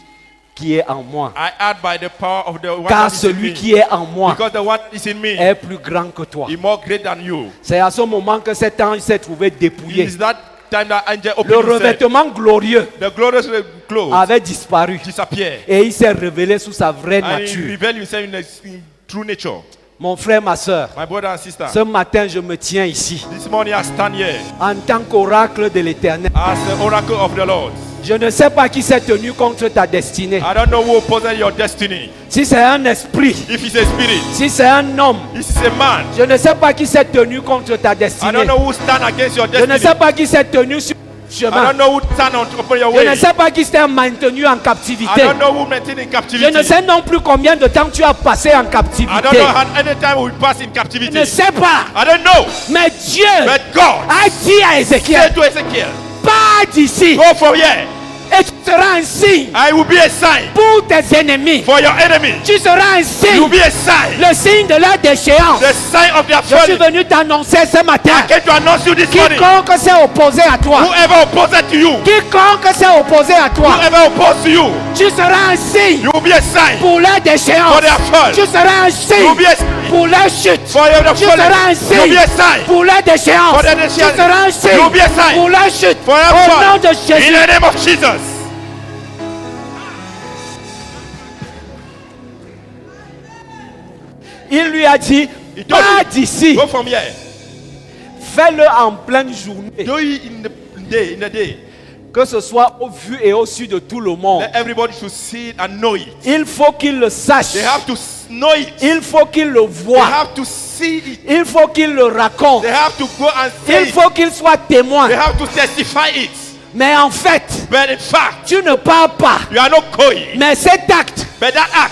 qui est en moi. I act by the power of the one Car that is in celui me. qui est en moi Because the one that is in me est plus grand que toi. is more great than you. C'est à ce moment que cet ange s'est trouvé dépouillé. It is that time that angel Le opened himself. revêtement glorieux The glorious clothes avait disparu. disappear. Et il s'est révélé sous sa vraie And he nature. revealed himself in true nature. Mon frère, ma soeur, My brother and sister, ce matin, je me tiens ici this morning I stand here en tant qu'oracle de l'Éternel. as the oracle of the Lord. Je ne sais pas qui s'est tenu contre ta destinée. I don't know who opposes your destiny. Si c'est un esprit, If it's a spirit, si c'est un homme, if it's a man, je ne sais pas qui s'est tenu contre ta I destinée. don't know who stand against your Je ne destiny. sais pas qui s'est tenu sur le I chemin. don't know who stand upon your Je way. ne sais pas qui s'est maintenu en I captivité. don't know who maintained in Je captivity. ne sais non plus combien de temps tu as passé en I don't captivité. know how any time we pass in Je captivity. ne sais pas. I don't know. Mais Dieu But God a dit à said Ézéchiel, to Ezekiel, pars d'ici go from here. et tu seras un signe I will be a sign pour tes ennemis. for your enemy. Tu seras un You signe, will be a sign. le signe de leur déchéance. The sign of their Je suis falling. venu t'annoncer ce matin. I came to announce you this morning. Quiconque s'est opposé à toi, Whoever opposes to you, quiconque s'est opposé à toi, whoever opposes to you, tu seras un signe you will be a sign pour leur déchéance. for their fall. Tu seras un You will be signe a sign pour leur chute. for your Tu falling. seras un You will signe be a sign pour leur déchéance. For their Tu déchéance. seras un You signe will be a sign pour leur chute. for your Au fall. nom de In Jésus. the name of Jesus. Il lui a dit, He told pars him, d'ici, go from here. fais-le en pleine journée, Do it in the day. que ce soit au vu et au su de tout le monde. Let everybody should see it and know it. Il faut qu'il le sache. They have to know it. Il faut qu'il le They voie. have to see it. Il faut qu'il le raconte. They have to go and say Il it. faut qu'il soit témoin. They have to testify it. Mais en fait, But in fact, tu ne pars pas. you are not going. Mais cet acte But that act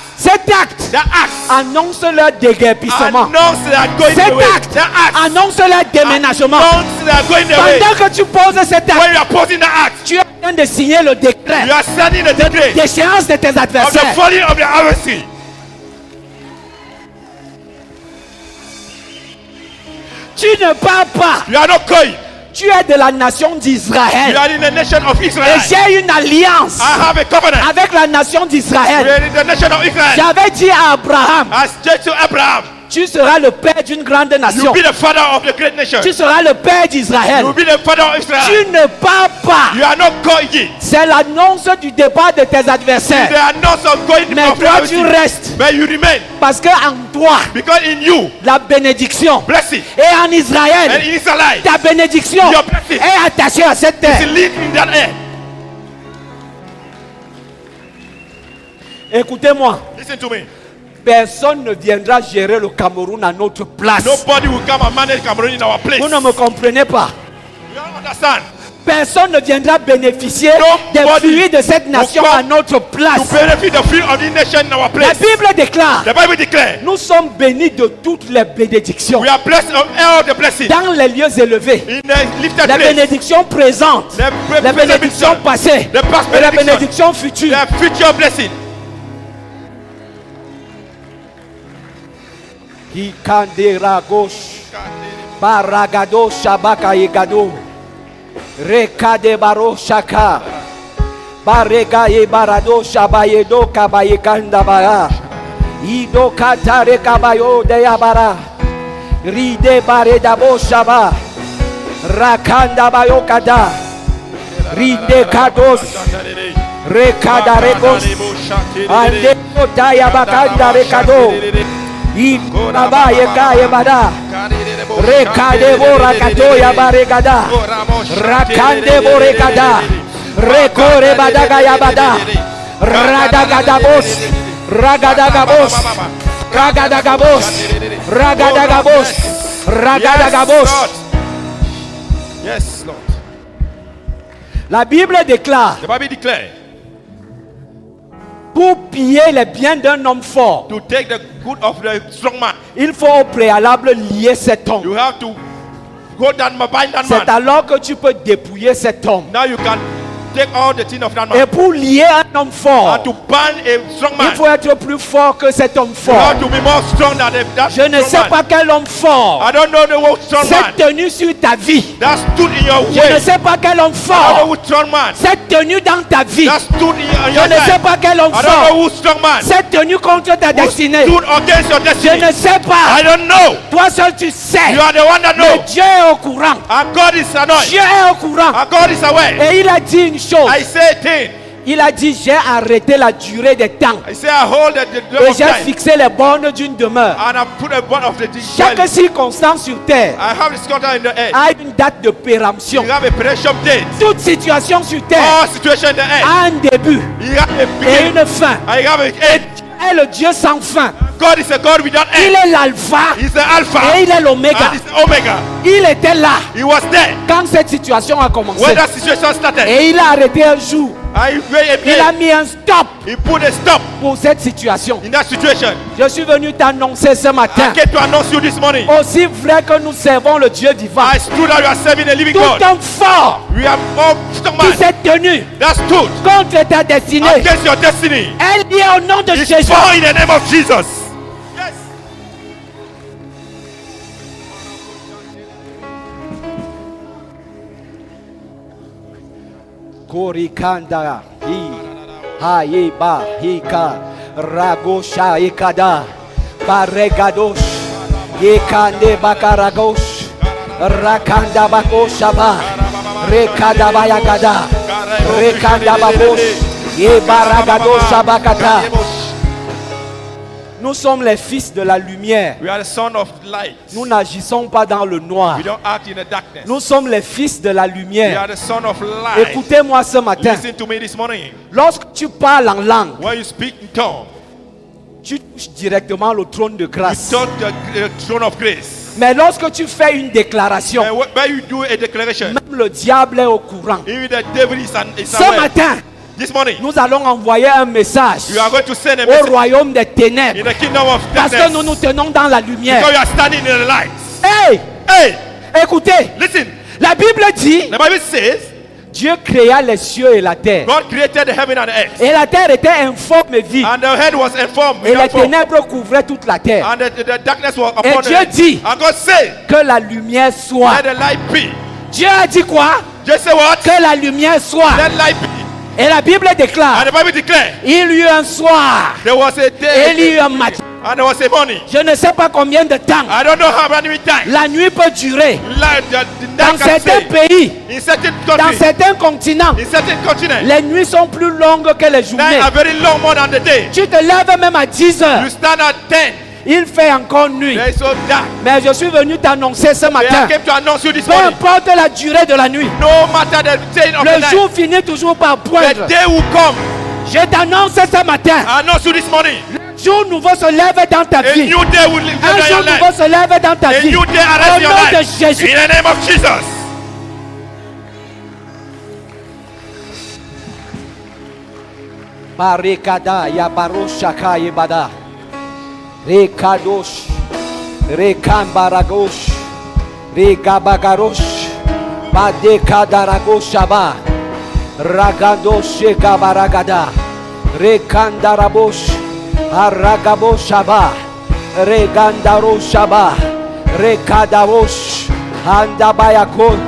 annonce leur déguerpissement. announce they are going Cet away. acte That act annonce leur déménagement. announce they are going away. Pendant que tu poses cet When acte, you are posing the act, tu es en train de signer le décret you are sending the decree d'échéance de tes of the adversaires. falling of the adversary. Tu ne pars pas. You are not going. Tu es de la nation You d'Israël. are in the nation of Et Israel. j'ai une alliance I have a covenant. avec la nation We d'Israël. are in the nation of Israel. J'avais dit à Abraham, As said to Abraham, tu seras le père d'une grande you nation. be the father of the great nation. Tu seras le père d'Israël. You be the father of Israel. Tu ne pars pas. You are not going. C'est l'annonce du départ de tes They adversaires. are not so going Mais of the toi, tu adversary. restes. But you remain. Parce que en toi, Because in you, la bénédiction. blessing. Et en And Israël, in Israel, ta bénédiction Your blessing. est attachée à cette is terre. linked in that air. Écoutez-moi, Listen to me. personne ne viendra gérer le Cameroun à notre place. Nobody will come and manage Cameroon in our place. Vous ne me comprenez pas. You don't understand? Personne ne viendra bénéficier des Nobody fruits de cette nation will come à notre To place. benefit the fruit of the nation in our La place. Bible déclare, The Bible declares, nous sommes bénis de toutes les bénédictions. we are blessed of all the blessings Dans les lieux élevés, in the lifted la place. bénédiction présente, The la bénédiction benediction, passée the past et la benediction, bénédiction future. the future blessing. Ikandera gauche, baragado shabaka yegado, rekade baro shaka, barega ye barado shabayedo kabayekanda bara, ido katare kabayo de yabara, ride bare dabo shaba, rakanda bayo kada, ride kados, rekada regos, ande kotaya bakanda rekado. Ikabaye kaye bada, rekade borakato ya baregada, rakande borekada, rekore badaga ya bada, radagabos, ragadagabos, ragadagabos, ragadagabos, ragadagabos. Yes, Lord. La Bible déclare, The Bible declares pour piller les biens d'un homme fort, to take the good of the strong man, il faut au préalable lier cet homme. you have to Go down, bind that C'est man. alors que tu peux dépouiller cet homme. Now you can take all the thing of that Et man. pour lier un homme fort, And to bind a strong il man. faut être plus fort que cet homme You fort. have to be more strong than that Je ne strong sais man. pas quel homme fort I don't know the word strong man. s'est tenu sur ta vie. That stood in your Je way. ne sais pas quel homme I don't fort know who strong man. s'est tenu dans ta vie. That stood in Je your ne sais life. pas quel homme I don't know fort who strong man. s'est tenu contre ta Who destinée. stood against your Je destiny. ne sais pas. I don't know. Toi seul tu sais. You are the one that Mais knows. Dieu est au courant. And God is annoyed. Dieu est au courant. And God is aware. Et il a dit une chose. I say a thing. Il a dit, j'ai arrêté la durée des temps. I say I hold the Et of j'ai time. fixé les bornes d'une demeure. And I put a bond of the Chaque dwelling. circonstance sur terre I have this contract in the earth. a une date de péremption. You have a prediction date. Toute situation sur terre All situation in the earth. a un début You have a et beginning. une fin. And you have an end. Et le Dieu sans fin. God is a God without Il end. est l'alpha He's the Alpha et il est l'oméga. and he's the Omega. Il était là He was there quand cette situation a commencé. when that situation started. Et il a arrêté un jour. And Il a mis un stop he put a stop pour cette situation. in that situation. Je suis venu t'annoncer ce matin. I came to announce you this morning. Aussi vrai que nous servons le Dieu vivant. I stood that you are serving a living Tout God. homme fort We have all strong qui man s'est tenu that stood contre ta destinée against your destiny. est lié au nom de It's Jésus. fall in the name of Jesus. Yes. Korikanda hi haiba hika ragosha ikada baregadosh yekande bakaragosh rakanda bakoshaba rekada bayagada rekanda babosh yebaragadosh bakata. Nous sommes les fils de la lumière. We are the son of light. Nous n'agissons pas dans le noir. We don't act in the darkness. Nous sommes les fils de la We lumière. are the son of light. Écoutez-moi ce matin. Listen to me this morning. Lorsque tu parles en langue, When you speak in tongue, tu touches directement le trône de you grâce. touch the throne of grace. Mais lorsque tu fais une déclaration, And when you do a declaration, même le diable est au courant. even the devil is Ce aware. matin, This morning, nous allons envoyer un message you are going to send a au message royaume des in ténèbres. the kingdom of Parce que nous darkness. nous tenons dans la lumière. Because you are standing in the light. Hey, Hey, écoutez, listen. la Bible dit, The Bible says Dieu créa les cieux et la terre. God created the heaven and the earth. Et la terre était informe et vide. And the head was informed. Et les without form. ténèbres couvraient toute la terre. And the darkness was Et upon the Dieu earth. dit And God said, que la lumière soit. let the light be. Dieu a dit quoi? Just say what? Que la lumière soit. Let light be. Et la Bible déclare, And the Bible declared, il y eut un soir there was a et il y day eut un matin. and there was a morning. Je ne sais pas combien de temps I don't know how many times. la nuit peut durer. The Dans night can certains stay. pays, In certain dans countries, certains continents, in certain continents, les nuits sont plus longues que les night journées. are very long more than the day. Tu te lèves même à 10 You heures. stand at 10. Il fait encore nuit. There is so dark. Mais je suis venu t'annoncer ce I matin. came to announce you this Peu morning. importe la durée de la nuit, No matter the day of the le night, jour finit toujours par the poindre. day will come. Je t'annonce ce matin. I announce you this morning. Un jour nouveau se lève dans ta A vie. new day will live Un in jour your nouveau life. se lève dans ta A vie. new day Au arrives in your nom de life. Jésus. In the name of Jesus. Barikada ya baroshaka yebada. Rekadosh. Rekambaragosh. Rekabagarosh. Badekadaragoshaba. Ragadoshe kabaragada. Rekandarabosh. Aragaboshaba. Regandaroshaba. Rekadabosh. Andabayakon.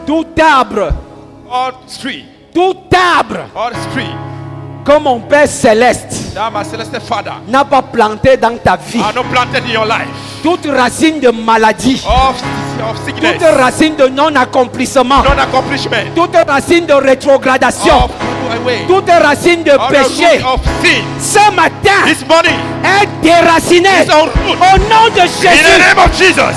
Tout arbre, All tree, tout arbre que mon Père céleste that my celestial Father n'a pas planté dans ta vie, are not planted in your life. toute racine de maladie, Of toute sickness, racine de non-accomplissement, non-accomplishment, toute racine de rétrogradation, of away, toute racine de of the péché, root of sin. ce matin This morning, est déracinée is on root. au nom de In the Jésus. name of Jesus.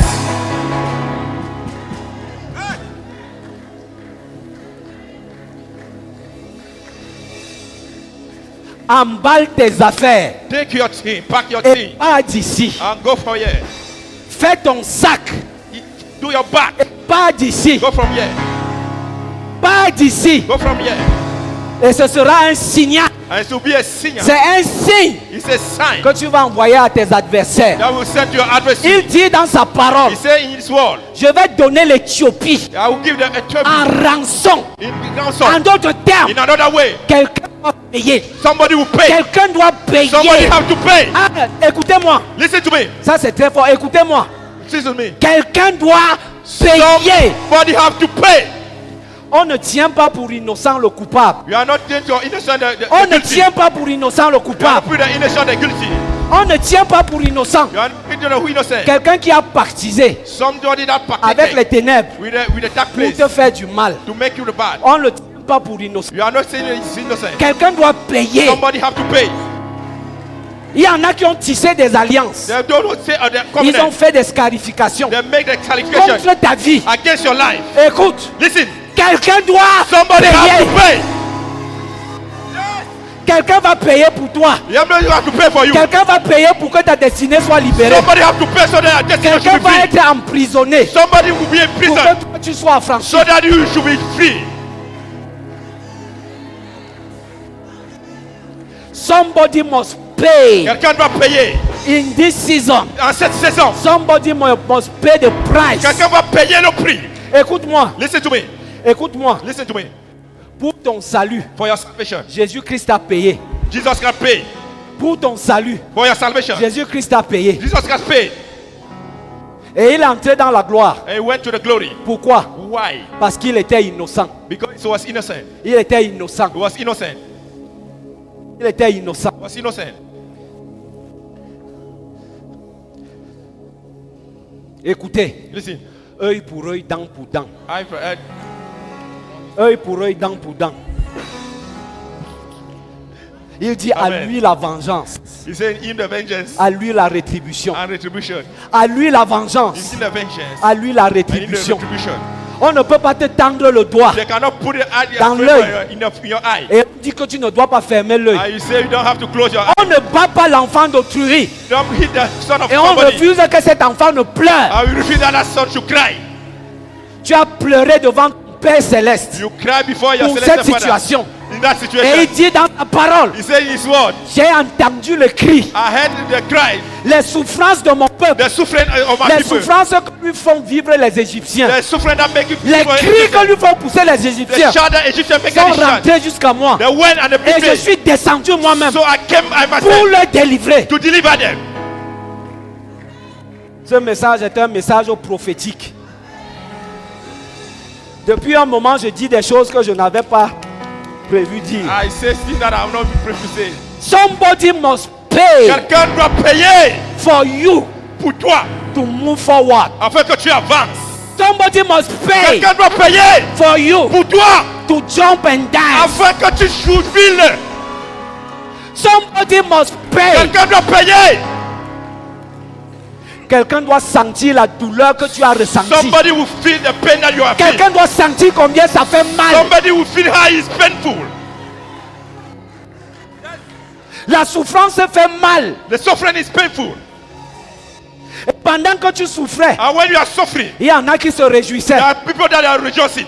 Emballe tes affaires Take your thing, pack your et thing, pars d'ici. and go from here. Fais ton sac, Do your back. pars d'ici, Go from here. pars d'ici. Go from here. Et ce sera un signal And to be a singer. C'est un signe It's a sign que tu vas envoyer à tes adversaires. that will send your adversary. Il dit dans sa parole, He said in his word, je vais donner l'Éthiopie I will give them a trouble en rançon. in En ransom. d'autres termes, In another way, quelqu'un doit payer. somebody will pay. Quelqu'un doit payer. Somebody have to pay. Ah, écoutez-moi. Listen to me. Ça c'est très fort. Écoutez-moi. Listen to me. Quelqu'un doit payer. Somebody have to pay. On ne tient pas pour innocent le coupable. You are not going to innocent the On ne guilty. tient pas pour innocent le You are not coupable. putting the innocent the guilty. On ne tient pas pour innocent You are not putting the who innocent. quelqu'un qui a pactisé Somebody that avec les partake ténèbres with the dark pour place te faire du mal. to make you the bad. On ne tient pas pour innocent. You are not saying it's innocent. Quelqu'un doit payer. Somebody have to pay. Il y en a qui ont tissé des alliances. They don't say the Ils ont covenant. fait des scarifications They make the qualification contre ta vie. against your life. Écoute, Listen. quelqu'un doit Somebody have payer. to pay. Quelqu'un va payer pour toi. You have to pay for you. Quelqu'un va payer pour que ta destinée soit libérée. Somebody have to pay so that destiny Quelqu'un should be va free. être emprisonné Somebody will be in pour prison que toi tu sois affranchi. so that you should be free. Somebody must pay Quelqu'un doit payer in this season. en cette saison. Somebody must pay the price. Quelqu'un va payer le prix. Écoute-moi, Listen to me. écoute-moi. Listen to me. Pour ton salut, For your salvation. Jésus-Christ a payé. Jesus can pay. Pour ton salut, For your salvation. Jésus-Christ a payé. Jesus can pay. Et il est entré dans la gloire. And he went to the glory. Pourquoi? Why? Parce qu'il était innocent. Because he was innocent. Il était innocent. He was innocent. Il était innocent. He was innocent. Écoutez, Listen. œil pour œil, dent pour dent. Eye for eye. Œil pour œil, dent pour dent. Il dit à Amen. lui la vengeance, He said, in the vengeance à lui la rétribution, and retribution. à lui la In vengeance, the vengeance à lui la and in the rétribution. retribution. On ne peut pas te tendre le doigt They cannot put it Dans l'œil. in your eye. et on dit que tu ne dois pas fermer l'œil. And you say you don't have to close your eye. On ne bat pas l'enfant d'autrui Don't hit the son of et on somebody. refuse que cet enfant ne pleure. And you refuse that son should cry. Tu as pleuré devant ton Père céleste You cry before your pour celestial cette father. situation. In that Et il situation, dit dans ta parole, he said in his word, j'ai entendu le cri, I heard the cry, les souffrances de mon peuple, the suffering of my les people, souffrances que lui font vivre les Égyptiens, the suffering that make you les cris que lui font pousser les the Égyptiens shout that Egyptian make sont any shout. rentrés jusqu'à moi. The wind and the Et je people. suis descendu moi-même So I came I pour myself le délivrer. to deliver them. Ce message est un message prophétique. Depuis un moment, je dis des choses que je n'avais pas prévu dire. I say things that I have not been prepared to say. Somebody must pay Quelqu'un doit payer for you pour toi to move forward. afin que tu avances. Somebody must pay Quelqu'un doit payer for you pour toi to jump and dance. afin que tu joues. Somebody must pay. Quelqu'un doit payer. Quelqu'un doit sentir la douleur que tu as ressentie. Somebody will feel the pain that you are feeling. Quelqu'un doit sentir combien ça fait mal. Somebody will feel how it's painful. La souffrance fait mal. The suffering is painful. Et pendant que tu souffrais, And when you are suffering, il y en a qui se réjouissaient. there are people that are rejoicing.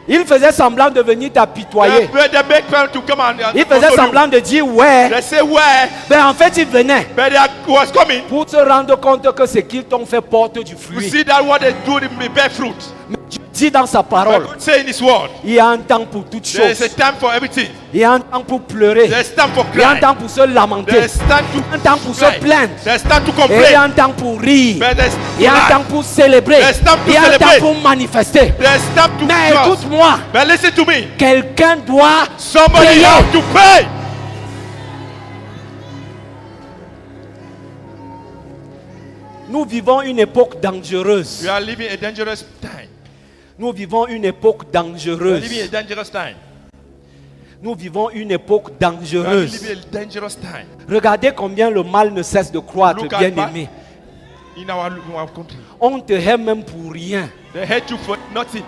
Ils faisaient semblant de venir t'apitoyer. They make people to come and Ils faisaient console you. semblant de dire ouais. They say where, Mais en fait, ils venaient but they was coming. pour se rendre compte que ce qu'ils t'ont fait porte du You fruit. see that what they do, they bear fruit. Mais Dieu dit dans sa But parole, God say in His word, il y a un temps pour toutes there is a choses. time for everything. Il y a un temps pour pleurer. There is time for Il y a un crying. temps pour se lamenter. There is time to Un temps pour se cry. plaindre. There is time to Et il y a complain. un temps pour rire. But there is Il y a un to temps lie. pour célébrer. There's time to Il y a un temps celebrate. pour manifester. There is time to Mais trust. écoute-moi, But listen to me. quelqu'un doit Somebody payer. have to pay. Nous vivons une époque dangereuse. We are living a dangerous time. Nous vivons une époque We are living dangereuse. a dangerous time. Nous vivons une époque We are dangereuse. living a dangerous time. Regardez combien le mal ne cesse de croître, Look at bien back. aimé. In our country, On te hait même pour rien. they hate you for nothing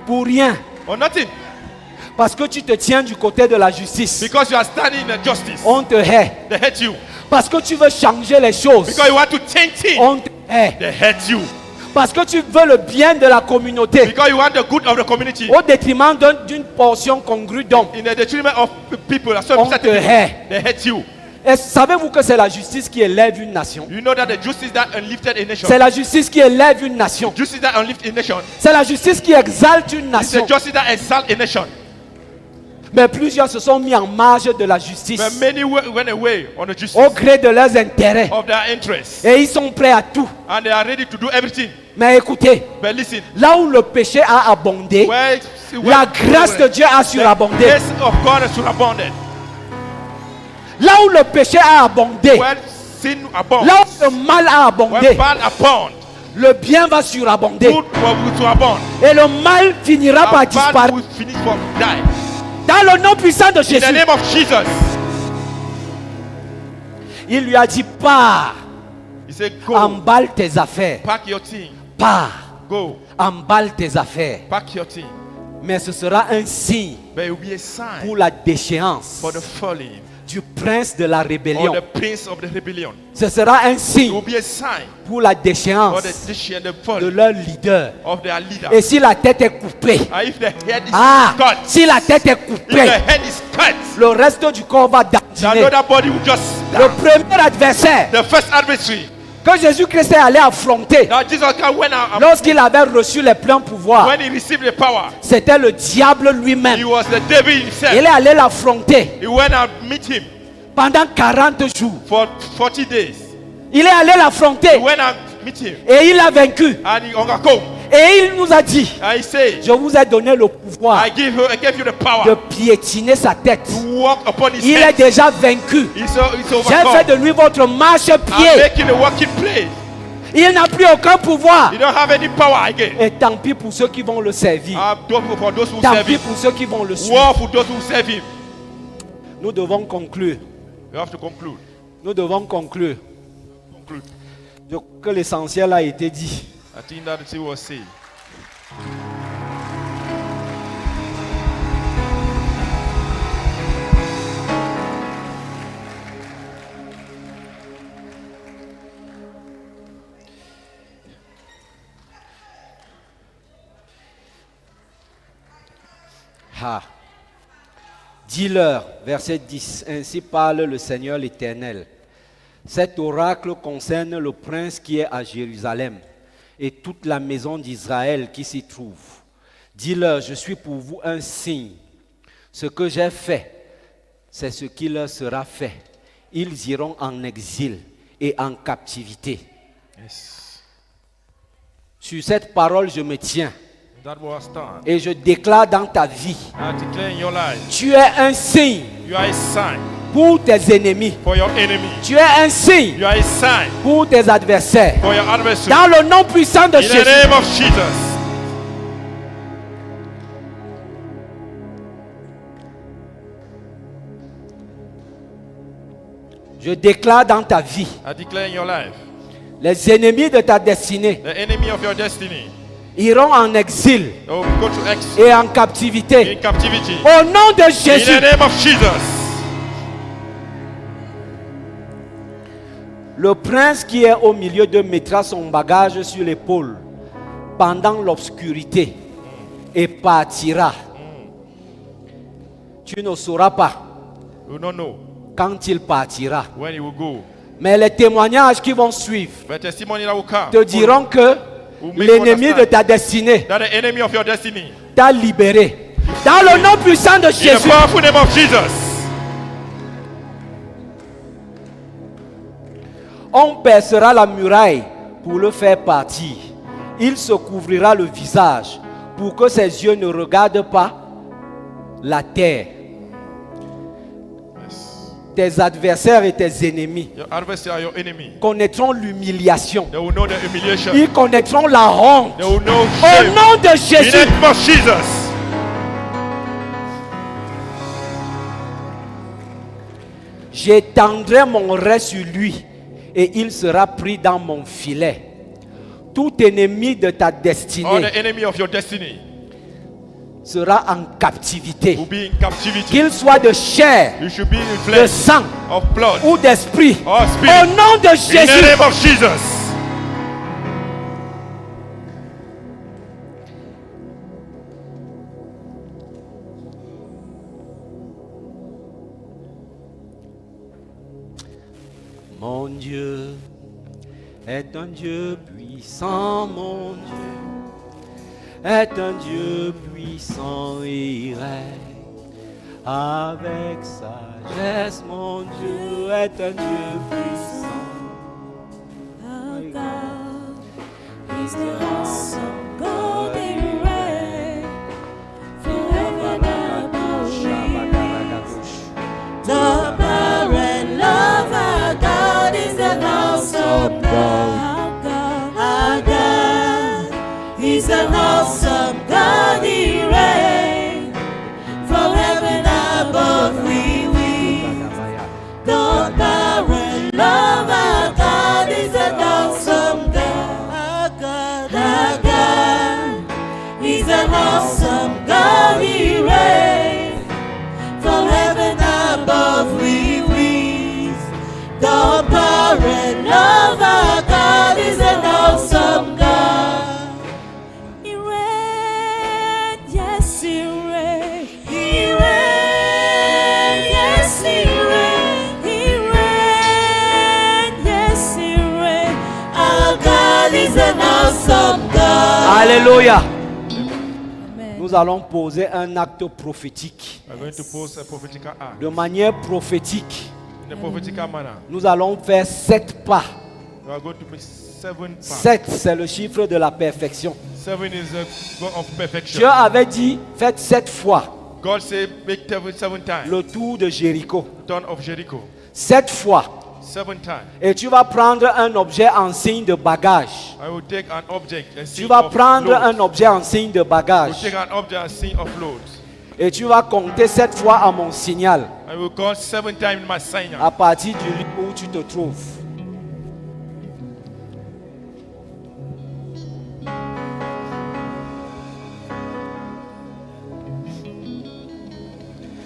Pour rien. or nothing Parce que tu te tiens du côté de la justice. because you are standing in the justice. On te hait. They hate you Parce que tu veux changer les choses. because you want to change things. On te hait. They hate you Parce que tu veux le bien de la communauté Because you want the good of the community. au détriment d'une portion congrue d'hommes. In the detriment of people, On te hait. they hate you. Et savez-vous que c'est la justice qui élève une nation? You know that the justice that unlifted a nation. C'est la justice qui élève une nation. Justice that unlifted a nation. C'est la justice qui exalte une It's nation. the justice that exalts a nation. Mais plusieurs se sont mis en marge de la justice But many went away on the justice au gré de leurs intérêts. of their interests. Et ils sont prêts à tout. And they are ready to do everything. Mais écoutez, But listen, là où le péché a abondé, la grâce de Dieu a the surabondé. grace of God is surabundant. Là où le péché a abondé, When sin abounds, là où le mal a abondé, when bad abound, le bien va surabonder. good will surabund. Et le mal finira par And bad disparaître. will finish for die. Dans le nom puissant de In the Jésus, name of Jesus. il lui a dit, pars, He said, go, emballe tes affaires. pack your thing. Pars, Go, emballe tes affaires. pack your thing. Mais ce sera un signe But it will be a sign pour la déchéance for the falling du prince de la or rébellion. the prince of the rebellion. Ce sera un It will signe be a sign pour la for déchéance the decision, the de fall leur leader. of their leader. Et si la tête est coupée, And if the head is cut, si la tête est if coupée, the head is cut, le reste du corps va the dandiner. other body will just Le down. premier adversaire The first adversary. que Jésus-Christ est allé affronter Now Jesus Christ went out lorsqu'il avait reçu les pleins pouvoirs, when he received the power. c'était le diable He lui-même. was the devil himself. Il est allé l'affronter He went out meet him pendant 40 jours. for 40 days. Il est allé He l'affronter went out meet him et il a vaincu. and he overcome. Et il nous a dit, And he said, je vous ai donné le pouvoir I gave you the de power piétiner sa tête. to walk upon his Il est head. déjà vaincu. He's J'ai overcome. fait de lui votre I'm marche-pied. making a walking place. Il n'a plus aucun pouvoir. You don't have any power again. Et tant pis pour ceux qui vont le servir. For those who Tant serve pis him. pour ceux qui vont le suivre. War for those who serve him. Nous devons conclure. You have to conclude. Nous devons conclure. Conclude. Que l'essentiel a été dit. I think that it was said. Ah. Dis-leur, verset 10, ainsi parle le Seigneur l'Éternel. Cet oracle concerne le prince qui est à Jérusalem et toute la maison d'Israël qui s'y trouve. Dis-leur, je suis pour vous un signe. Ce que j'ai fait, c'est ce qui leur sera fait. Ils iront en exil et en captivité. Yes. Sur cette parole, je me tiens That was stand. et je déclare dans ta vie, I declare in your life, tu es un signe you are a sign pour tes ennemis. for your enemy. Tu es un signe You are a sign pour tes adversaires. for your adversary. Dans le nom puissant de In the Jésus. name of Jesus. Je déclare dans ta vie, I declare in your life, les ennemis de ta destinée the enemy of your destiny, iront en exil they will go to exile et en captivité. in captivity. Au nom de In Jésus, the name of Jesus. le prince qui est au milieu d'eux mettra son bagage sur l'épaule pendant l'obscurité et partira. Tu ne sauras pas You don't know quand il partira. when he will go. Mais les témoignages qui vont suivre But testimony that will come te diront que l'ennemi de ta destinée that the enemy of your destiny, t'a libéré. Dans le nom puissant de in the Jésus, powerful name of Jesus, on percera la muraille pour le faire partir. Il se couvrira le visage pour que ses yeux ne regardent pas la terre. Tes adversaires et tes ennemis your adversary are your enemy. connaîtront l'humiliation. They will know the humiliation. Ils connaîtront la honte. They will know Au shame. nom de In Jésus, the name of Jesus. j'étendrai mon rai sur lui et il sera pris dans mon filet. Tout ennemi de ta Or destinée the enemy of your destiny sera en captivité. will be in captivity. Qu'il soit de chair, You should be in de flesh, sang of blood, ou d'esprit. or Au spirit. nom de In the Jésus, name of Jesus. Mon Dieu est un Dieu puissant, mon Dieu est un Dieu puissant et règne avec sagesse. Mon Dieu est un Dieu puissant. Our God is the awesome God in reign forever above the power and love. Our God is an awesome God. Our God is an awesome God. He reigns from heaven above. We the power and love. Our God is an awesome God. Our God is an awesome God. He reigns from heaven above. We the power and love. Our God is an awesome God. He reigns, yes, He reigns. He reigns, yes, He reigns. He reigns, yes, He reigns. Our God is an awesome God. Alléluia. Amen. Nous allons poser un acte prophétique. We are going to pose a prophetical act. De manière prophétique, In a prophetical manner. nous allons faire 7 pas. We are going to make 7 paths. 7, c'est le chiffre de la perfection. 7 is a God of perfection. Dieu avait dit, faites 7 fois God said, make 7 times. le tour de Jéricho. Town of Jericho. 7 fois. 7 times. Et tu vas prendre un objet en signe de bagage. I will take an object and Tu sign vas of prendre load. un objet en signe de I will bagage. take an object and sign of load. Et tu vas compter 7 fois à mon signal, I will call 7 times my sign. à partir du lieu où tu te trouves.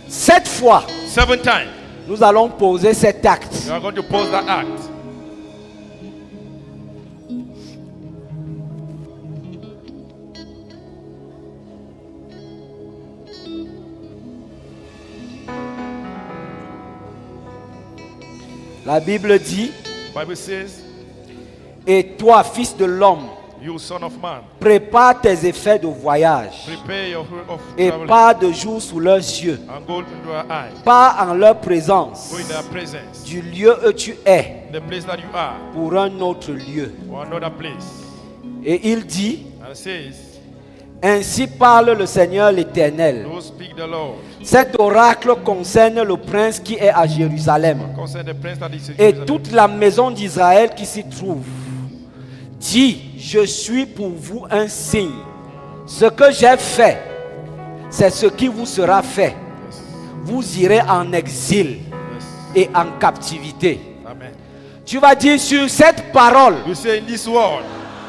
Sept fois, 7 times. nous allons poser cet acte. We are going to pose that act. La Bible dit, Bible says, et toi, fils de l'homme, you son of man, prépare tes effets de voyage prepare your of et traveling pars de jour sous leurs yeux. and go into our eyes. Pars en leur présence Go in their presence. du lieu où tu es The place that you are pour un autre lieu. or another place. Et il dit, And it says, ainsi parle le Seigneur l'Éternel. so speak the Lord. Cet oracle concerne le prince qui est à Jérusalem Concern the prince that is in et Jerusalem. toute la maison d'Israël qui s'y trouve. Dis, je suis pour vous un signe. Ce que j'ai fait, c'est ce qui vous sera fait. Vous irez en exil et en captivité. Amen. Tu vas dire sur cette parole, You say in this word,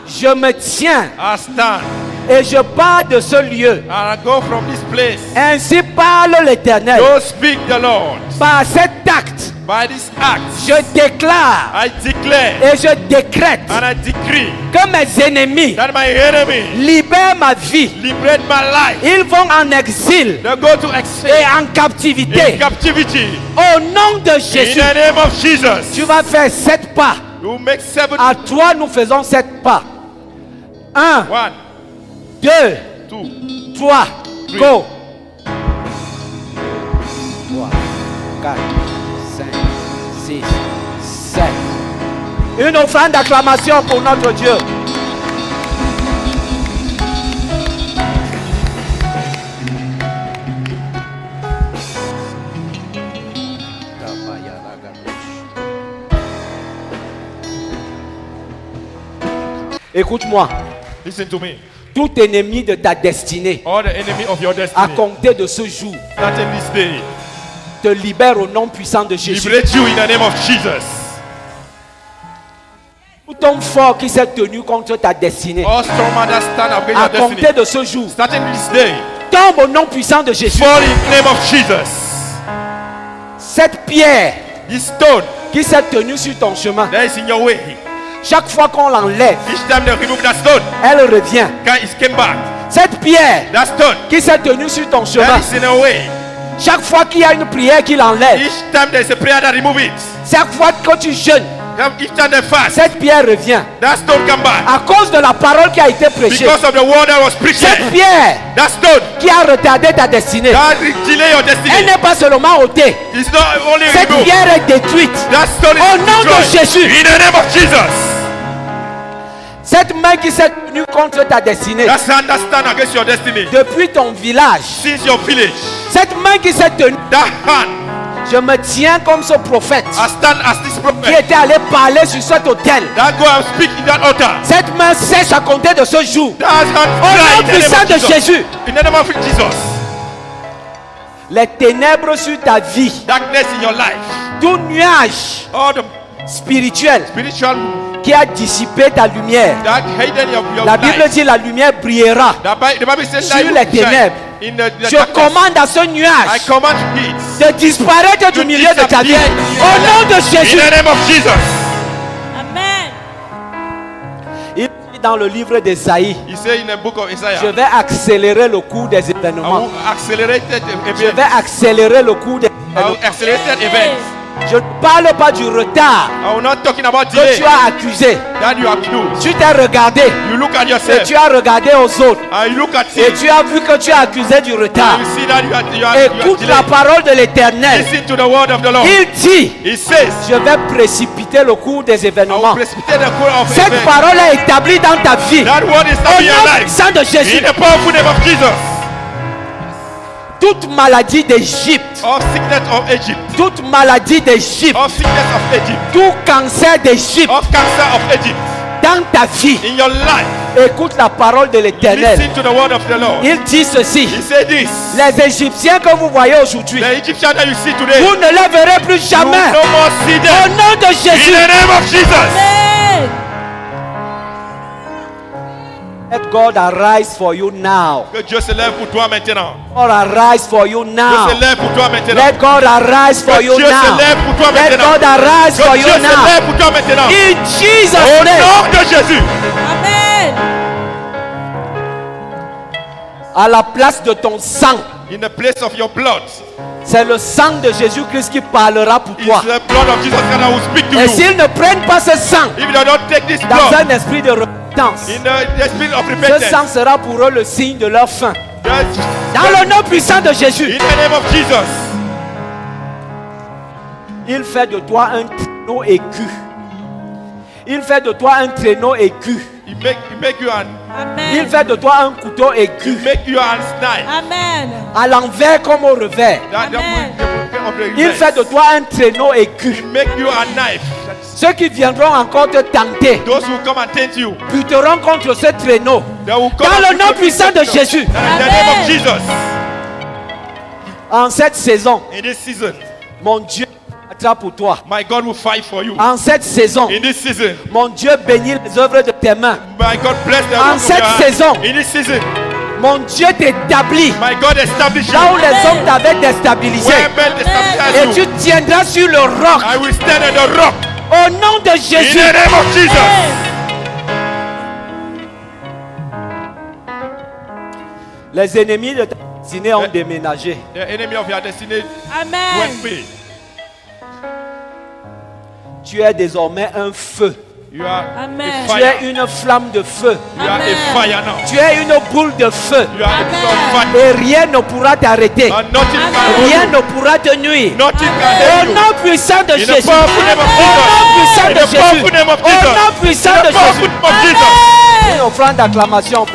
je me tiens I stand et je pars de ce lieu. and I go from this place. Ainsi parle l'Éternel. So speak the Lord. Par cet acte, By this act, je déclare I declare et je décrète and I decree que mes ennemis that my enemy libèrent ma vie. liberate my life. Ils vont en exil They go to et exile en captivité. in captivity. Au nom de In Jésus, the name of Jesus, tu vas faire 7 pas. you make 7. À toi, nous faisons 7 pas. 1, 1, 2, 2, 3, go. 3, 4, 5, 6, 7. Une offrande d'acclamation pour notre Dieu. Écoute-moi, listen to me. tout ennemi de ta destinée, All the enemy of your à destiny, compter de ce jour, starting this day, te libère au nom puissant de Jésus. liberate you in the name of Jesus. Tout homme fort qui s'est tenu contre ta destinée, All strong man that stand against à your destiny, compter de ce jour, starting this day, tombe au nom puissant de Jésus. fall in the name of Jesus. Cette pierre This stone qui s'est tenue sur ton chemin, that is in your way, chaque fois qu'on l'enlève, each time they remove that stone, elle revient. it came back. Cette pierre That stone qui s'est tenue sur ton chemin, that is in your way, chaque fois qu'il y a une prière qui l'enlève, each time there is a prayer that remove it, Chaque fois que tu jeûnes, each time they fast, cette pierre revient. that stone come back. À cause de la parole qui a été prêchée. Because of the word that was preached, Cette pierre that stone, qui a retardé ta destinée. that delay your Elle destiny, n'est pas seulement ôtée. it's not only Cette removed. pierre est détruite. That stone Au is nom de destroyed. Jésus. In the name of Jesus. Cette main qui s'est tenue contre ta destinée. That hand that stand against your destiny, Depuis ton village. since your village, Cette main qui s'est tenue. that hand, Je me tiens comme ce prophète I stand as this qui prophet était allé parler sur cet autel. that go and speak in that altar. Cette main sèche à compter de ce jour. That hand Au dry nom in the name puissant of de Jesus. Jésus. In the name of Jesus. Les ténèbres sur ta vie. Darkness in your life, Tout nuage all the spirituel spiritual qui a dissipé ta lumière. that hidden your La Bible life. dit la lumière brillera. The Bible says Sur light les will shine ténèbres. in the Je darkness. commande à ce I nuage command it de disparaître du milieu de ta vie. Au nom de in Jésus. the name of Jesus. Amen. Il dit dans le livre d'Ésaïe, He said in the book of je Isaiah, vais accélérer le cours des I événements. will accelerate Je vais events. accélérer le cours des I will événements. accelerate events. Je ne parle pas du retard I will not talking about que delay tu as accusé. that you accuse. Tu t'es regardé You look at et yourself tu as regardé aux autres. and you look at Et it tu as vu que tu as accusé du retard. and you see that you are Écoute la delayed. parole de l'Éternel. Listen to the word of the Lord. Il dit, He says, je vais précipiter le cours des I will événements. precipitate the course of Cette events. parole est établie dans ta vie. That word is Au in your nom life. puissant de Jésus. In the powerful name of Jesus. Toute maladie d'Égypte, Of sickness of Egypt. toute maladie d'Égypte, Of sickness of Egypt. tout cancer d'Égypte Of cancer of Egypt. dans ta vie, In your life. écoute la parole de l'Éternel. Listen to the word of the Lord. Il dit ceci, He said this. les Égyptiens que vous voyez aujourd'hui, The Egyptian that you see today, vous ne les verrez plus you will jamais. no more see Au them. nom de In Jésus, the name of Jesus. Amen. let God arise for you now. Que Dieu se lève pour toi maintenant. God arise for you Dieu now. se lève pour toi maintenant. Let God arise for Que you Dieu se now. lève pour toi Let maintenant. God arise Que for Dieu you se now. lève pour toi maintenant. In Jesus' Au name. nom de Jésus. Amen. À la place de ton sang, In the place of your blood, c'est le sang de Jésus-Christ qui parlera pour it's toi. the blood of Jesus Christ that will speak to Et you. s'ils ne prennent pas ce sang If you do not take this dans blood un esprit de repentance, in the spirit of ce repentance, sang sera pour eux le signe de leur fin. just- Dans le nom puissant de Jésus, in the name of Jesus, il fait de toi un traîneau aigu. Il fait de toi un traîneau aigu. He make you an Il Amen. fait de toi un couteau aigu. make you an knife. Amen. À l'envers comme au revers. Amen. Il fait de toi un traîneau aigu. make you a knife. Ceux qui viendront encore te tenter Those who come and tempt you, buteront contre ce traîneau. they will come Dans and le put nom you puissant in de the Jésus. In the name of Jesus. En cette saison, In this season, mon Dieu attrape pour toi. my God will fight for you. En cette saison, In this season, mon Dieu bénit les œuvres de tes mains. my God bless the En work of cette your hands. saison, In this season, mon Dieu t'établit my God establish you. là où les hommes t'avaient déstabilisé. Where men Et establish tu you, tiendras sur le roc. I will stand on the rock. Au nom de In Jésus. the name of Jesus. Les ennemis de ta destinée ont déménagé. The enemy of your destiny Amen. went me. Tu es désormais un feu. You are Amen. a Tu es fire. une flamme de feu. You are Amen. a fire now. Tu es une boule de feu. You are a Amen. full of fire. Et rien ne pourra t'arrêter. And nothing Amen. can Rien hold ne pourra te nuire. you. Nothing Au can hold you. nom puissant de In the Jésus. powerful name of Au nom Jesus. puissant In de the Jésus. powerful name of Au nom Jesus. puissant In de the powerful Jésus. name of Jesus. Une offrande d'acclamation.